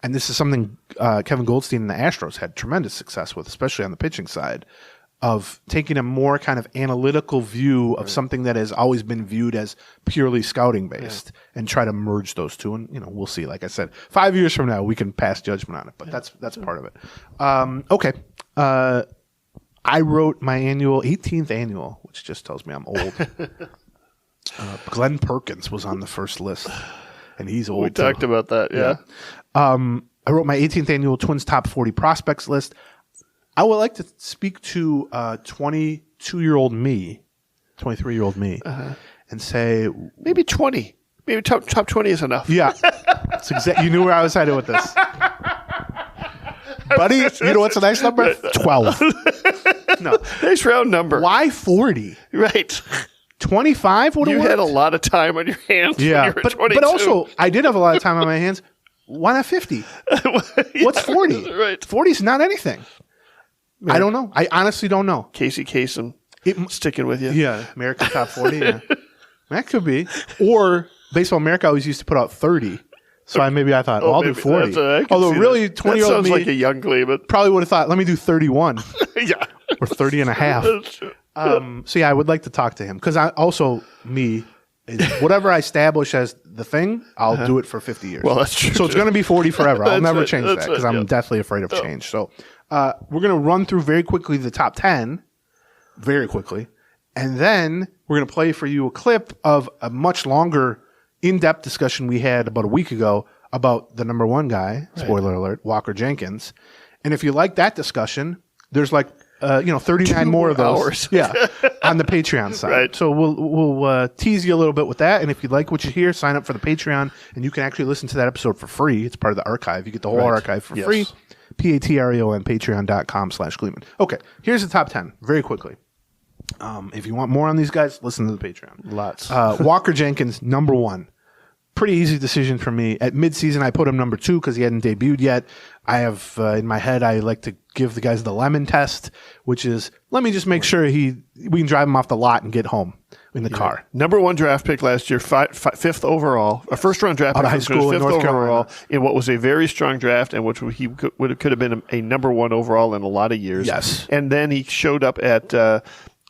And this is something Kevin Goldstein and the Astros had tremendous success with, especially on the pitching side, of taking a more kind of analytical view of something that has always been viewed as purely scouting based, and try to merge those two. And we'll see. Like I said, 5 years from now we can pass judgment on it, but that's part of it. Okay. I wrote my 18th annual, which just tells me I'm old. Glenn Perkins was on the first list, and he's old. We talked about that. Yeah. I wrote my 18th annual Twins Top 40 Prospects list. I would like to speak to 22-year-old me, 23-year-old me, and say maybe 20. Maybe top 20 is enough. Yeah, you knew where I was headed with this, buddy. You know what's a nice number? 12. No, nice round number. Why 40? Right. 25 would have worked. You had a lot of time on your hands. Yeah, when you were 22. But also I did have a lot of time on my hands. Why not 50? What's 40? Right. 40 is not anything. I don't know. I honestly don't know. Casey Kasem sticking with you. Yeah, American Top 40. Yeah. That could be. Or Baseball America always used to put out 30. So I thought, I'll do 40. Although really, 20-year-old me sounds like a young Gleeman. Probably would have thought, let me do 31. Yeah. Or 30 and a half. So yeah, I would like to talk to him because whatever I establish as the thing, I'll do it for 50 years. Well, that's true. So it's going to be 40 forever. I'll never change that because I'm deathly afraid of change. So we're going to run through very quickly the top 10, very quickly. And then we're going to play for you a clip of a much longer, in-depth discussion we had about a week ago about the number one guy, spoiler alert, Walker Jenkins. And if you like that discussion, there's 39 more of those hours. On the Patreon side. Right. So we'll tease you a little bit with that. And if you like what you hear, sign up for the Patreon, and you can actually listen to that episode for free. It's part of the archive. You get the whole archive for free. Patreon, patreon.com/Gleeman. Okay, here's the top 10 very quickly. If you want more on these guys, listen to the Patreon. Lots. Walker Jenkins, number one. Pretty easy decision for me. At midseason, I put him number 2 because he hadn't debuted yet. I have, in my head, I like to give the guys the lemon test, which is, let me just make sure we can drive him off the lot and get home in the car. Number 1 draft pick last year, fifth overall, a first-round draft out pick of high school in fifth North overall Carolina. in what was a very strong draft and which he could have been a number 1 overall in a lot of years. Yes. And then he showed up at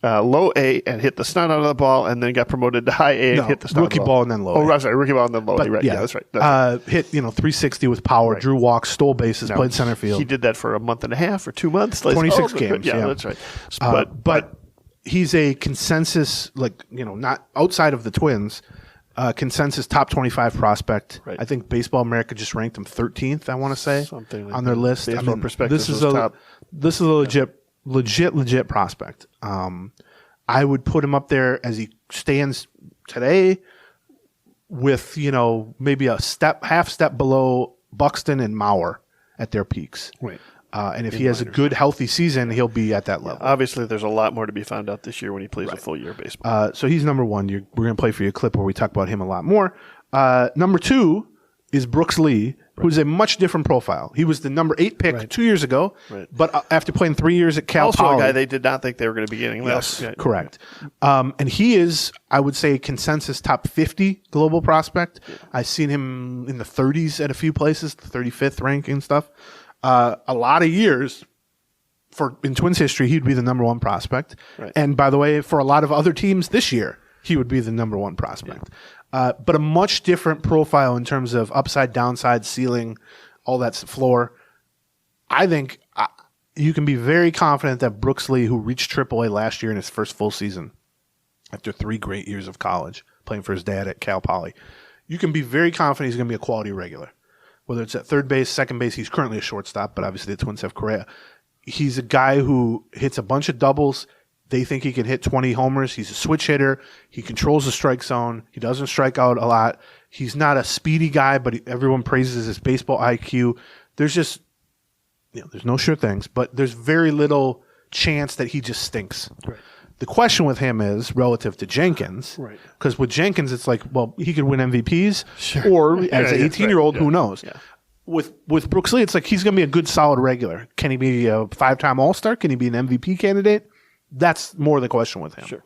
low A and hit the snot out of the ball, and then got promoted to high A and hit the snot rookie out of the ball and then low. Oh, I'm sorry, rookie ball and then low. But, right. Yeah, that's right. Hit 360 with power, drew walks, stole bases, played center field. He did that for a month and a half or 2 months. 26 games. Yeah, that's right. But he's a consensus, not outside of the Twins, consensus top 25 prospect. Right. I think Baseball America just ranked him 13th, I want to say, something like on their that. list. Baseball Prospectus this is was a top. This is a legit prospect. I would put him up there as he stands today with, maybe a half step below Buxton and Mauer at their peaks. Right. And if he has a good, healthy season, he'll be at that level. Obviously, there's a lot more to be found out this year when he plays a full year of baseball. So he's number 1. We're going to play for you a clip where we talk about him a lot more. Number 2 is Brooks Lee, who's a much different profile. He was the number 8 pick 2 years ago, but after playing 3 years at Cal also Poly, a guy they did not think they were going to be getting less. Yes, correct. And he is, I would say, consensus top 50 global prospect. I've seen him in the 30s at a few places, the 35th ranking stuff. A lot of years in Twins history, he'd be the number 1 prospect. Right. And by the way, for a lot of other teams this year, he would be the number 1 prospect. But a much different profile in terms of upside, downside, ceiling, all that's floor. I think you can be very confident that Brooks Lee, who reached AAA last year in his first full season after 3 great years of college, playing for his dad at Cal Poly, you can be very confident he's going to be a quality regular. Whether it's at third base, second base, he's currently a shortstop, but obviously the Twins have Correa. He's a guy who hits a bunch of doubles. They think he can hit 20 homers. He's a switch hitter. He controls the strike zone. He doesn't strike out a lot. He's not a speedy guy, but everyone praises his baseball IQ. There's just, there's no sure things, but there's very little chance that he just stinks. Right. The question with him is relative to Jenkins, because with Jenkins, it's like, well, he could win MVPs, or as an 18-year-old, who knows? Yeah. With Brooks Lee, it's like he's going to be a good, solid regular. Can he be a 5-time All-Star? Can he be an MVP candidate? That's more the question with him. Sure.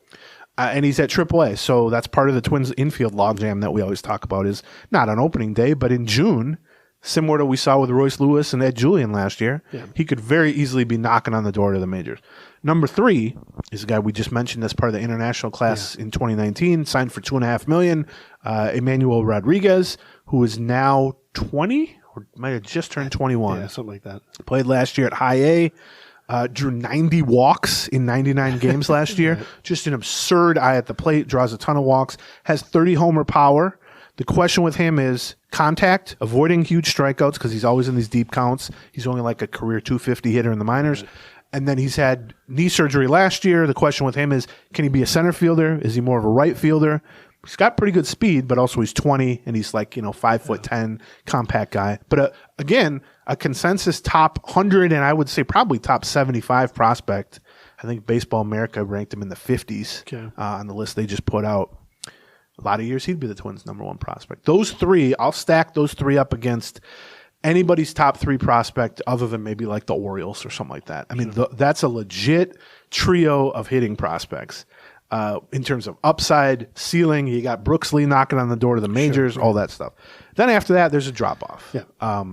And he's at AAA, so that's part of the Twins infield logjam that we always talk about is not on opening day, but in June, similar to what we saw with Royce Lewis and Ed Julian last year, he could very easily be knocking on the door to the majors. Number 3 is a guy we just mentioned as part of the international class in 2019, signed for $2.5 million, Emmanuel Rodriguez, who is now 20 or might have just turned 21. Yeah, something like that. Played last year at High A. Drew 90 walks in 99 games last year. Just an absurd eye at the plate. Draws a ton of walks. Has 30 homer power. The question with him is contact, avoiding huge strikeouts because he's always in these deep counts. He's only like a career 250 hitter in the minors. And then he's had knee surgery last year. The question with him is, can he be a center fielder? Is he more of a right fielder? He's got pretty good speed, but also he's 20 and he's like, 5'10", compact guy. But again, a consensus top 100 and I would say probably top 75 prospect. I think Baseball America ranked him in the 50s on the list they just put out. A lot of years he'd be the Twins' number 1 prospect. Those 3, I'll stack those 3 up against anybody's top 3 prospect other than maybe like the Orioles or something like that. I mean, that's a legit trio of hitting prospects. In terms of upside, ceiling, you got Brooksley knocking on the door to the majors, all that stuff. Then after that, there's a drop-off. Yeah.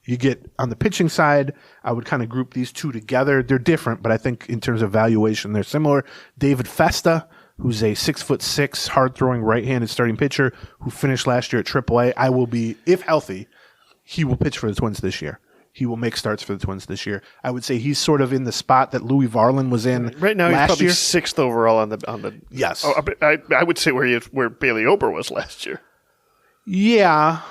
You get on the pitching side, I would kind of group these two together. They're different, but I think in terms of valuation, they're similar. David Festa, who's a 6'6", hard-throwing right-handed starting pitcher who finished last year at AAA. I will be, if healthy, he will pitch for the Twins this year. He will make starts for the Twins this year. I would say he's sort of in the spot that Louis Varland was in right now. Last He's probably year. 6th overall on the. Yes. Oh, I would say where Bailey Ober was last year. Yeah,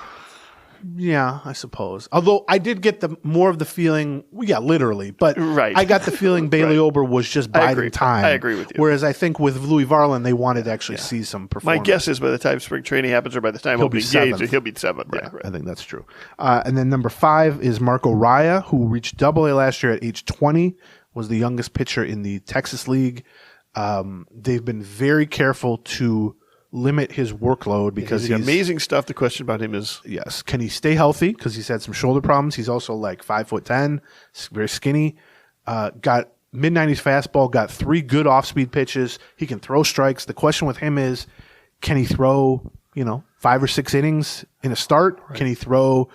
I suppose. Although I did get more of the feeling, literally, but Right. I got the feeling Bailey Ober was just biding time. I agree with you. Whereas I think with Louis Varland, they wanted to actually see some performance. My guess is by the time spring training happens, or by the time He'll he'll be be seventh. engaged, he'll be 7th. Yeah, Right, right. I think that's true. And then number 5 is Marco Raya, who reached AA last year at age 20, was the youngest pitcher in the Texas League. They've been very careful to limit his workload because he's amazing stuff. The question about him is, yes, can he stay healthy? Because he's had some shoulder problems. He's also like 5'10", very skinny. Got mid-90s fastball. Got 3 good off-speed pitches. He can throw strikes. The question with him is, can he throw 5 or 6 innings in a start? Right. Can he throw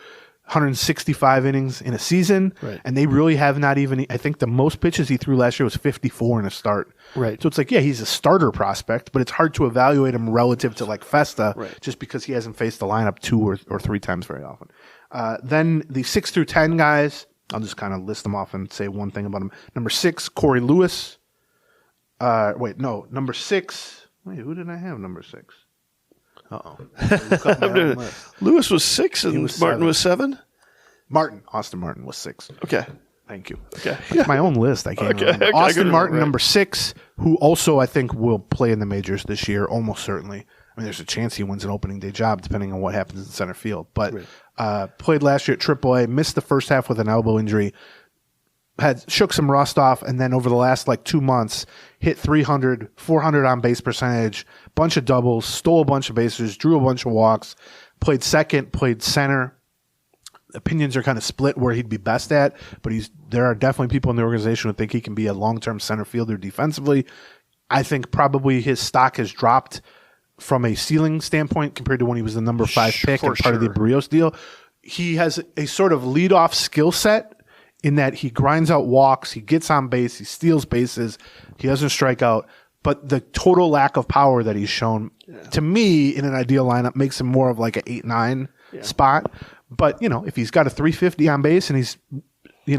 165 innings in a season? Right. And they really have not even. I think the most pitches he threw last year was 54 in a start. Right. So it's like, he's a starter prospect, but it's hard to evaluate him relative to like Festa, just because he hasn't faced the lineup 2 or 3 times very often. Then the 6 through 10 guys, I'll just kind of list them off and say one thing about them. Number 6, Corey Lewis. Number 6. Wait, who did I have number 6? Uh-oh. Lewis was 6 and Martin 7. was 7? Austin Martin was 6. Okay. Thank you. Okay. That's my own list. I can't remember. Austin Martin, number 6, who also I think will play in the majors this year, almost certainly. I mean, there's a chance he wins an opening day job depending on what happens in center field. But played last year at AAA, missed the first half with an elbow injury, shook some rust off, and then over the last 2 months, hit 300, 400 on base percentage, bunch of doubles, stole a bunch of bases, drew a bunch of walks, played second, played center. Opinions are kind of split where he'd be best at, but there are definitely people in the organization who think he can be a long-term center fielder defensively. I think probably his stock has dropped from a ceiling standpoint compared to when he was the number 5 pick and part of the Barrios deal. He has a sort of leadoff skill set in that he grinds out walks, he gets on base, he steals bases, he doesn't strike out. But the total lack of power that he's shown, to me, in an ideal lineup, makes him more of like an 8-9 spot. But, if he's got a 350 on base and he's,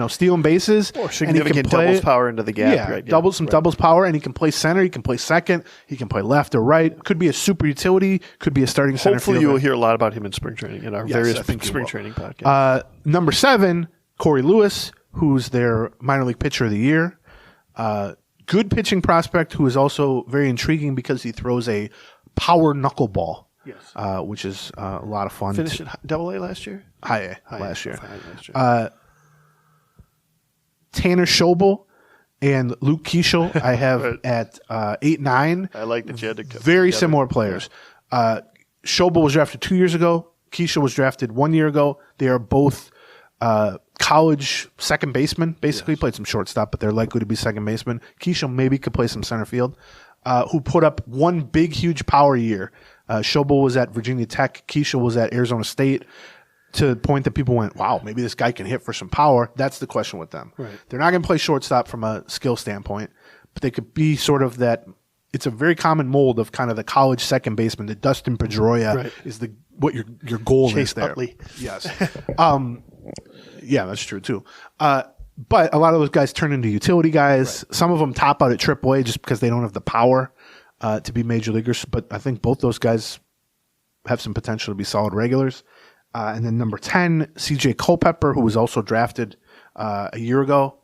stealing bases. Or significant doubles power into the gap. Yeah, right? doubles power, and he can play center, he can play second, he can play left or right. Could be a super utility, could be a starting center Hopefully fielder. you will hear a lot about him in spring training, in our various spring training podcasts. Number 7, Corey Lewis, who's their minor league pitcher of the year. Good pitching prospect who is also very intriguing because he throws a power knuckleball. Yes. Which is a lot of fun. Finished at AA last year? High A last year. Tanner Schobel and Luke Keeschel I have at 8-9. I like that you had to very similar players. Schobel was drafted 2 years ago. Keeschel was drafted 1 year ago. They are both college second baseman, basically. Played some shortstop, but they're likely to be second baseman. Keeschel maybe could play some center field, who put up one big, huge power year. Schobel was at Virginia Tech. Keeschel was at Arizona State, to the point that people went, wow, maybe this guy can hit for some power. That's the question with them. Right. They're not going to play shortstop from a skill standpoint, but they could be sort of that. It's a very common mold of kind of the college second baseman. The Dustin Pedroia is what your goal Chase is there. Utley. Yes. Yeah, that's true too. But a lot of those guys turn into utility guys. Right. Some of them top out at AAA just because they don't have the power to be major leaguers. But I think both those guys have some potential to be solid regulars. And then number 10, CJ Culpepper, who was also drafted a year ago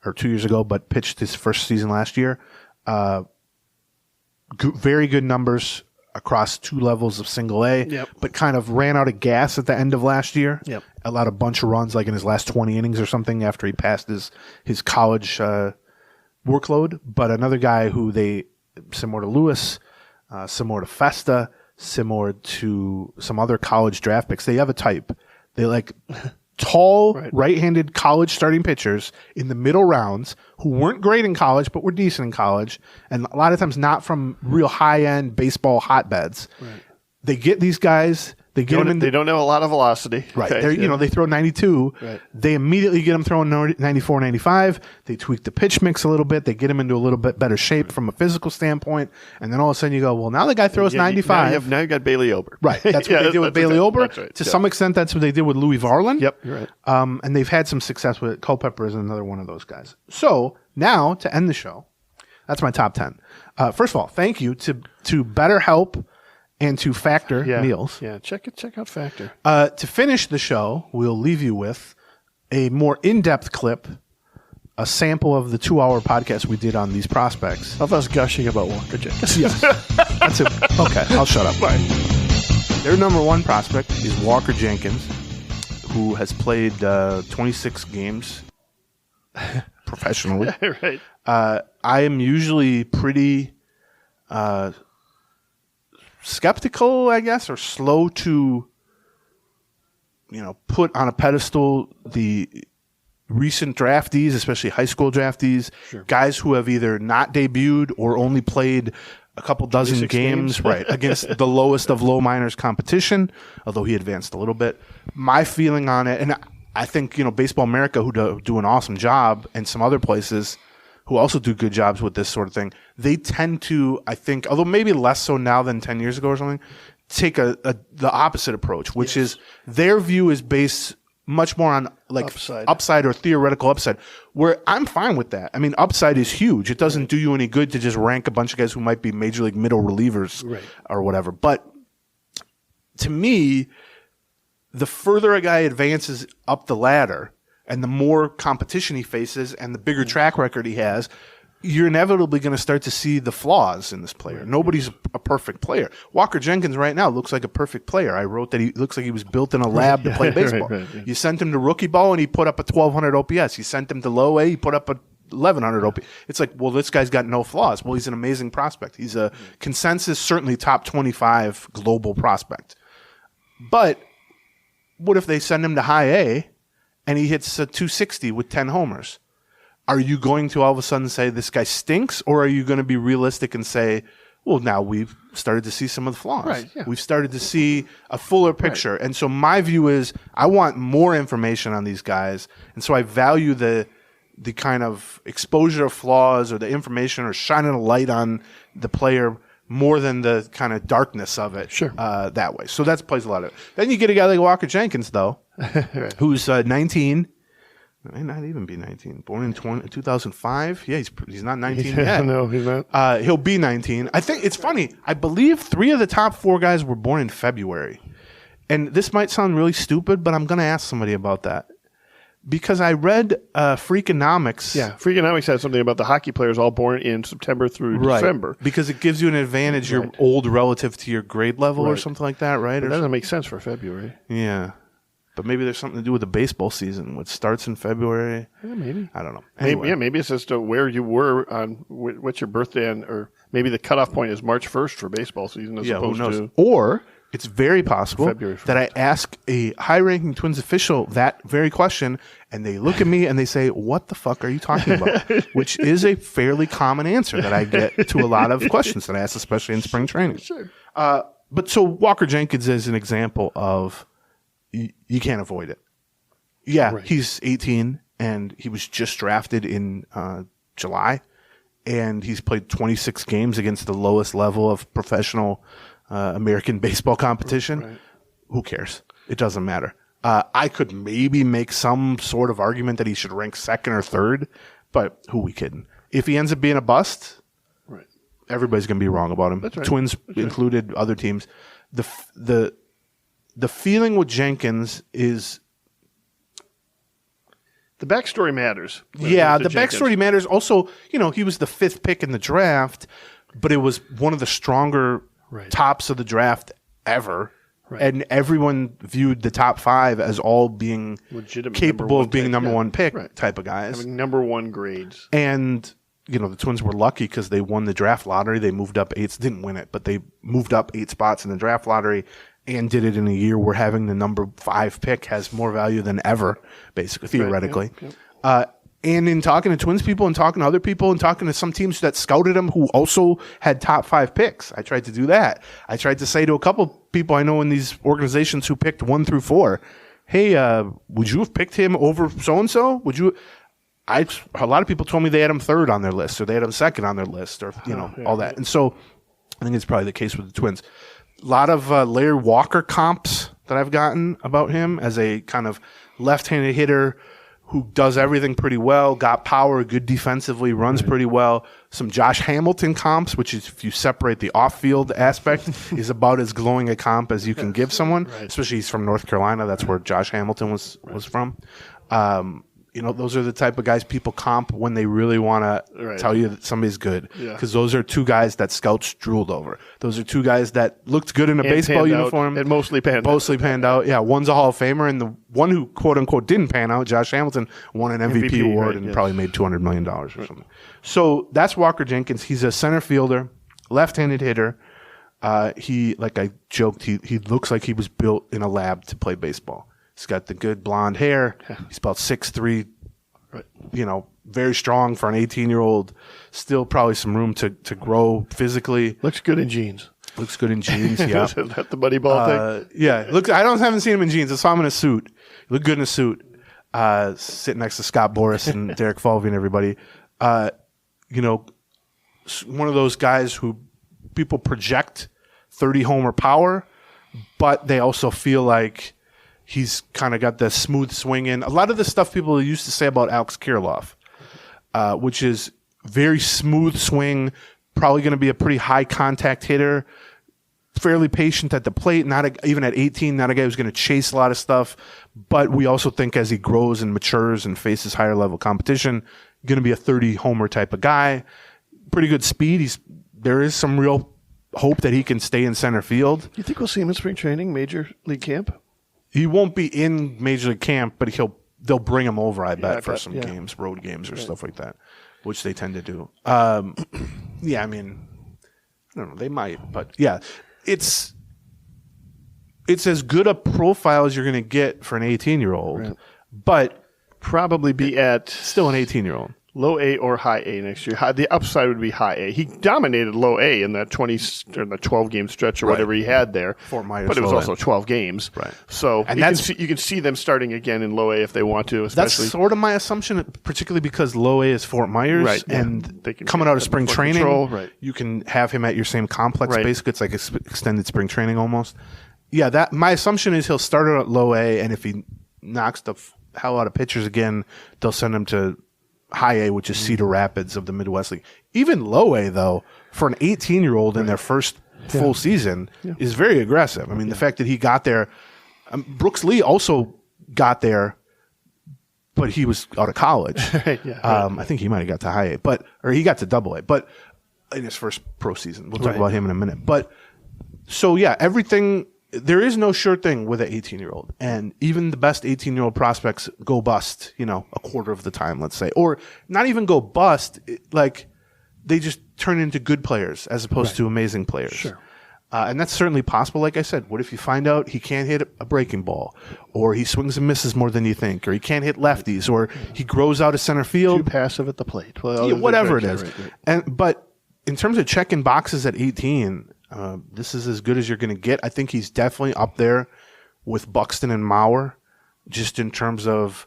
or 2 years ago, but pitched his first season last year. Very good numbers across 2 levels of single A, but kind of ran out of gas at the end of last year. Yep. Allowed a bunch of runs like in his last 20 innings or something after he passed his college workload. But another guy who they, similar to Lewis, similar to Festa, similar to some other college draft picks, they have a type. They like tall, right-handed college starting pitchers in the middle rounds who weren't great in college but were decent in college, and a lot of times not from real high-end baseball hotbeds. Right. They get these guys. They don't have a lot of velocity. Right. Okay. They throw 92. Right. They immediately get them throwing 94, 95. They tweak the pitch mix a little bit. They get them into a little bit better shape from a physical standpoint. And then all of a sudden you go, well, now the guy throws 95. Now you got Bailey Ober. Right. That's what they did with Bailey Ober. Right. To some extent, that's what they did with Louis Varland. Yep. You're right. And they've had some success with it. Culpepper is another one of those guys. So now to end the show, that's my top 10. First of all, thank you to BetterHelp and to Factor Meals. Yeah, check out Factor. To finish the show, we'll leave you with a more in-depth clip, a sample of the 2-hour podcast we did on these prospects. Of us gushing about Walker Jenkins. Yes. That's it. Okay, I'll shut up. Right. Their number one prospect is Walker Jenkins, who has played 26 games professionally. Right. I am usually pretty... skeptical, I guess, or slow to, put on a pedestal the recent draftees, especially high school draftees, guys who have either not debuted or only played a couple dozen games, right, against the lowest of low minors competition, although he advanced a little bit. My feeling on it, and I think, Baseball America, who do an awesome job, and some other places who also do good jobs with this sort of thing, they tend to, I think, although maybe less so now than 10 years ago or something, take the opposite approach, which is their view is based much more on upside or theoretical upside, where I'm fine with that. I mean, upside is huge. It doesn't do you any good to just rank a bunch of guys who might be major league middle relievers or whatever. But to me, the further a guy advances up the ladder, and the more competition he faces and the bigger track record he has, you're inevitably going to start to see the flaws in this player. Right. Nobody's a perfect player. Walker Jenkins right now looks like a perfect player. I wrote that he looks like he was built in a lab to play baseball. Right. You sent him to rookie ball and he put up a 1,200 OPS. You sent him to low A, he put up a 1,100 OPS. It's like, well, this guy's got no flaws. Well, he's an amazing prospect. He's a consensus, certainly top 25 global prospect. But what if they send him to high A and he hits a 260 with 10 homers? Are you going to all of a sudden say this guy stinks, or are you going to be realistic and say, well, now we've started to see some of the flaws. Right, yeah. We've started to see a fuller picture. Right. And so my view is I want more information on these guys. And so I value the kind of exposure of flaws or the information or shining a light on the player more than the kind of darkness of it that way. So that plays a lot of it. Then you get a guy like Walker Jenkins, though, right. who's 19. May not even be 19. Born in 2005. Yeah, he's not 19 yet. No, he's not. He'll be 19. I think it's funny. I believe 3 of the top 4 guys were born in February. And this might sound really stupid, but I'm going to ask somebody about that. Because I read Freakonomics. Yeah, Freakonomics had something about the hockey players all born in September through December. Because it gives you an advantage. You're old relative to your grade level or something like that, right? That doesn't make sense for February. Yeah. But maybe there's something to do with the baseball season, which starts in February. Yeah, maybe. I don't know. Anyway. Maybe it's just where you were on what's your birthday, or maybe the cutoff point is March 1st for baseball season as opposed to... Or it's very possible that I ask a high-ranking Twins official that very question, and they look at me and they say, what the fuck are you talking about? Which is a fairly common answer that I get to a lot of questions that I ask, especially in spring training. Sure. But so Walker Jenkins is an example of... You can't avoid it. Yeah, he's 18, and he was just drafted in July, and he's played 26 games against the lowest level of professional American baseball competition. Right. Who cares? It doesn't matter. I could maybe make some sort of argument that he should rank 2nd or 3rd, but who are we kidding? If he ends up being a bust, everybody's going to be wrong about him. That's right. Twins included, other teams. The feeling with Jenkins is... The backstory matters. Yeah, the backstory matters. Also, he was the 5th pick in the draft, but it was one of the stronger tops of the draft ever. Right. And everyone viewed the top 5 as all being legitimate, capable of being number 1 pick type of guys. Having number 1 grades. And... the Twins were lucky because they won the draft lottery. They moved up 8, didn't win it, but they moved up 8 spots in the draft lottery. and did it in a year where having the number 5 pick has more value than ever, basically, theoretically. And in talking to Twins people and talking to other people and talking to some teams that scouted him who also had top 5 picks, I tried to do that. I tried to say to a couple people I know in these organizations who picked 1 through 4, hey, would you have picked him over so-and-so? Would you? A lot of people told me they had him 3rd on their list, or they had him 2nd on their list, or all that. And so I think it's probably the case with the Twins. A lot of Larry Walker comps that I've gotten about him as a kind of left-handed hitter who does everything pretty well, got power, good defensively, runs pretty well. Some Josh Hamilton comps, which is, if you separate the off-field aspect, is about as glowing a comp as you can give someone, especially he's from North Carolina. That's where Josh Hamilton was from. Those are the type of guys people comp when they really want to tell you that somebody's good. Because those are 2 guys that scouts drooled over. Those are 2 guys that looked good in a baseball uniform. And mostly panned out. Yeah, one's a Hall of Famer, and the one who, quote-unquote, didn't pan out, Josh Hamilton, won an MVP award and probably made $200 million or something. So that's Walker Jenkins. He's a center fielder, left-handed hitter. He, like I joked, he looks like he was built in a lab to play baseball. He's got the good blonde hair. He's about 6'3", very strong for an 18-year-old. Still probably some room to grow physically. Looks good in jeans. Yeah. Is that the buddy ball thing? Yeah. Haven't seen him in jeans. I saw him in a suit. He looked good in a suit. Sitting next to Scott Boras and Derek Falvey and everybody. One of those guys who people project 30-homer power, but they also feel like he's kind of got the smooth swing in. A lot of the stuff people used to say about Alex Kirilloff, which is very smooth swing, probably going to be a pretty high contact hitter, fairly patient at the plate, even at 18, not a guy who's going to chase a lot of stuff. But we also think as he grows and matures and faces higher level competition, going to be a 30-homer type of guy. Pretty good speed. There is some real hope that he can stay in center field. You think we'll see him in spring training, major league camp? He won't be in major league camp, but they'll bring him over, I bet, for some games, road games or stuff like that, which they tend to do. I mean, I don't know, they might, but yeah, it's as good a profile as you're going to get for an 18-year-old, but probably be at still an 18-year-old. Low A or high A next year. The upside would be high A. He dominated low A in that 12-game stretch or whatever he had there. Fort Myers, but it was also 12 games. Right. So and you can see them starting again in low A if they want to. Especially. That's sort of my assumption, particularly because low A is Fort Myers. Right. And they can coming out of spring training, you can have him at your same complex. Basically, it's like extended spring training almost. Yeah, my assumption is he'll start out at low A, and if he knocks the hell out of pitchers again, they'll send him to high A, which is Cedar Rapids of the Midwest League. Even low A, though, for an 18-year-old in their first full season is very aggressive. I mean, the fact that he got there, Brooks Lee also got there, but he was out of college. I think he might have got to high A, or he got to double A, but in his first pro season. We'll talk about him in a minute. But so, yeah, everything. There is no sure thing with an 18-year-old. And even the best 18-year-old prospects go bust, a quarter of the time, let's say. Or not even go bust, like they just turn into good players as opposed to amazing players. Sure. And that's certainly possible, like I said. What if you find out he can't hit a breaking ball, or he swings and misses more than you think, or he can't hit lefties, or he grows out of center field? Too passive at the plate. Well, whatever it is. But in terms of checking boxes at 18... this is as good as you're going to get. I think he's definitely up there with Buxton and Mauer, just in terms of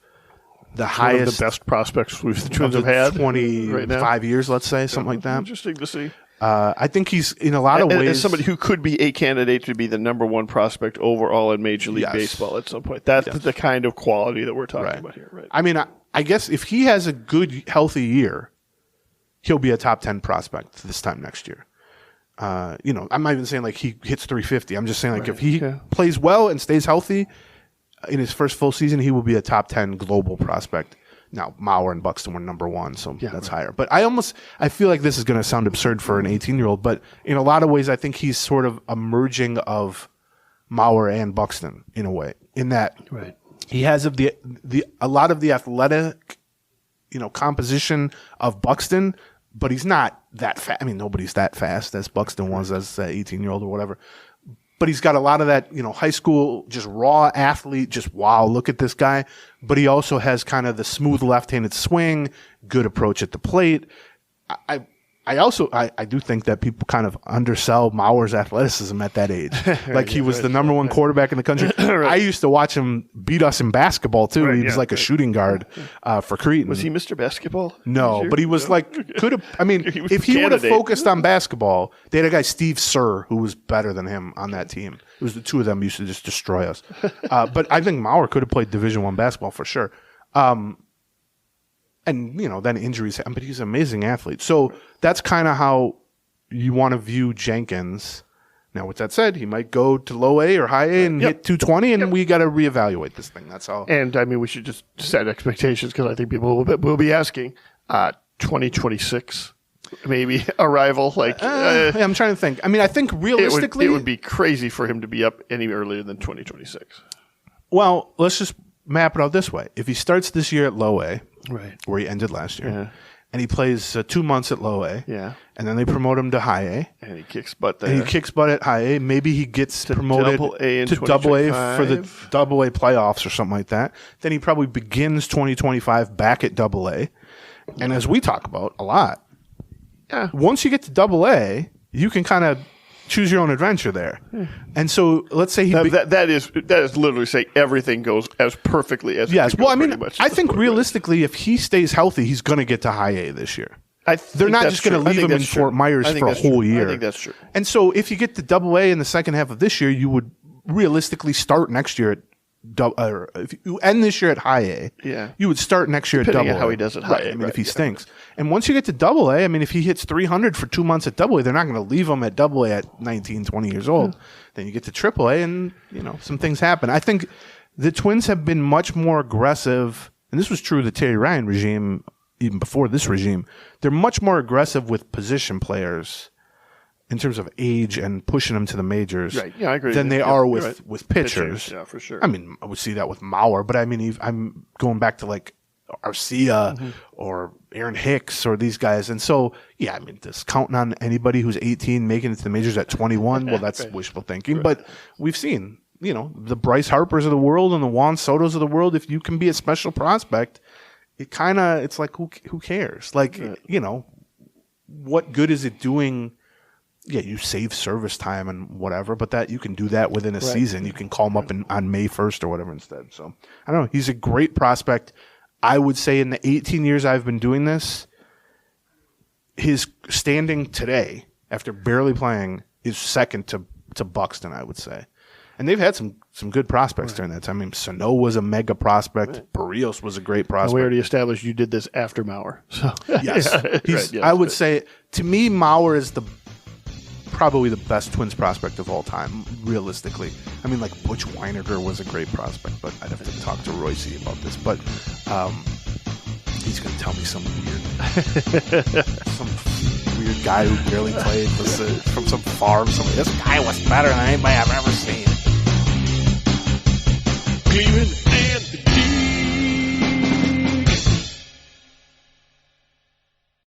the highest, one of the best prospects the Twins have had 25 years, let's say, something like that. Interesting to see. I think he's in a lot of ways as somebody who could be a candidate to be the number 1 prospect overall in Major League Baseball at some point. That's the kind of quality that we're talking about here. Right. I mean, I guess if he has a good, healthy year, he'll be a top 10 prospect this time next year. I'm not even saying like he hits 350. I'm just saying like if he plays well and stays healthy in his first full season, he will be a top 10 global prospect. Now, Mauer and Buxton were number 1, so that's higher. But I feel like this is going to sound absurd for an 18-year-old, but in a lot of ways, I think he's sort of a merging of Mauer and Buxton in a way, in that he has a lot of the athletic, composition of Buxton, but he's not that fast. I mean, nobody's that fast as Buxton was as an 18-year-old or whatever. but he's got a lot of that, high school, just raw athlete, just wow, look at this guy. But he also has kind of the smooth left-handed swing, good approach at the plate. I do think that people kind of undersell Mauer's athleticism at that age. Like he was the number one quarterback in the country. Right. I used to watch him beat us in basketball too. Right, he was like a shooting guard for Creighton. Was he Mr. Basketball? No, but he was could have. I mean, if he would have focused on basketball, they had a guy Steve Sir who was better than him on that team. It was the two of them used to just destroy us. But I think Mauer could have played Division I basketball for sure. And, then injuries happen, but he's an amazing athlete. So that's kind of how you want to view Jenkins. Now, with that said, he might go to low A or high A and hit 220, and we got to reevaluate this thing. That's all. And, we should just set expectations because I think people will be asking 2026, maybe arrival. I'm trying to think. I think realistically. It would be crazy for him to be up any earlier than 2026. Well, let's just map it out this way. If he starts this year at low A, right, where he ended last year, and he plays 2 months at low A, and then they promote him to high A, and he kicks butt there, and he kicks butt at high A, maybe he gets promoted to double A for the double A playoffs or something like that. Then he probably begins 2025 back at double A, and as we talk about a lot, once you get to double A, you can kind of choose your own adventure there. And so let's say that is literally saying everything goes as perfectly as yes. Well, I think realistically, if he stays healthy, he's going to get to high A this year. They're not just going to leave him in Fort Myers for a whole year. I think that's true. And so if you get to double A in the second half of this year, you would realistically start next year at if you end this year at high A, you would start next year Depending at double on how he does at high A. If he stinks. And once you get to double A, if he hits 300 for 2 months at double A, they're not going to leave him at double A at 19, 20 years old. Then you get to triple A and, some things happen. I think the Twins have been much more aggressive, and this was true of the Terry Ryan regime, even before this regime. They're much more aggressive with position players in terms of age and pushing them to the majors, right? Yeah, I agree. Than they are with pitchers. Yeah, for sure. I would see that with Mauer, but I'm going back to like Arcia or Aaron Hicks or these guys, and so just counting on anybody who's 18 making it to the majors at 21. Well, that's wishful thinking, but we've seen the Bryce Harpers of the world and the Juan Sotos of the world. If you can be a special prospect, it's like who cares? Like what good is it doing? Yeah, you save service time and whatever, but that you can do that within a season. You can call him up on May 1st or whatever instead. So I don't know. He's a great prospect. I would say in the 18 years I've been doing this, his standing today after barely playing is second to Buxton, I would say. And they've had some good prospects during that time. Sano was a mega prospect. Barrios was a great prospect. And we already established you did this after Mauer. So yes, I would say to me Mauer is probably the best Twins prospect of all time, realistically. Like Butch Weiniger was a great prospect, but I'd have to talk to Royce about this. But he's going to tell me some weird guy who barely played from some farm. This guy was better than anybody I've ever seen. Gleeman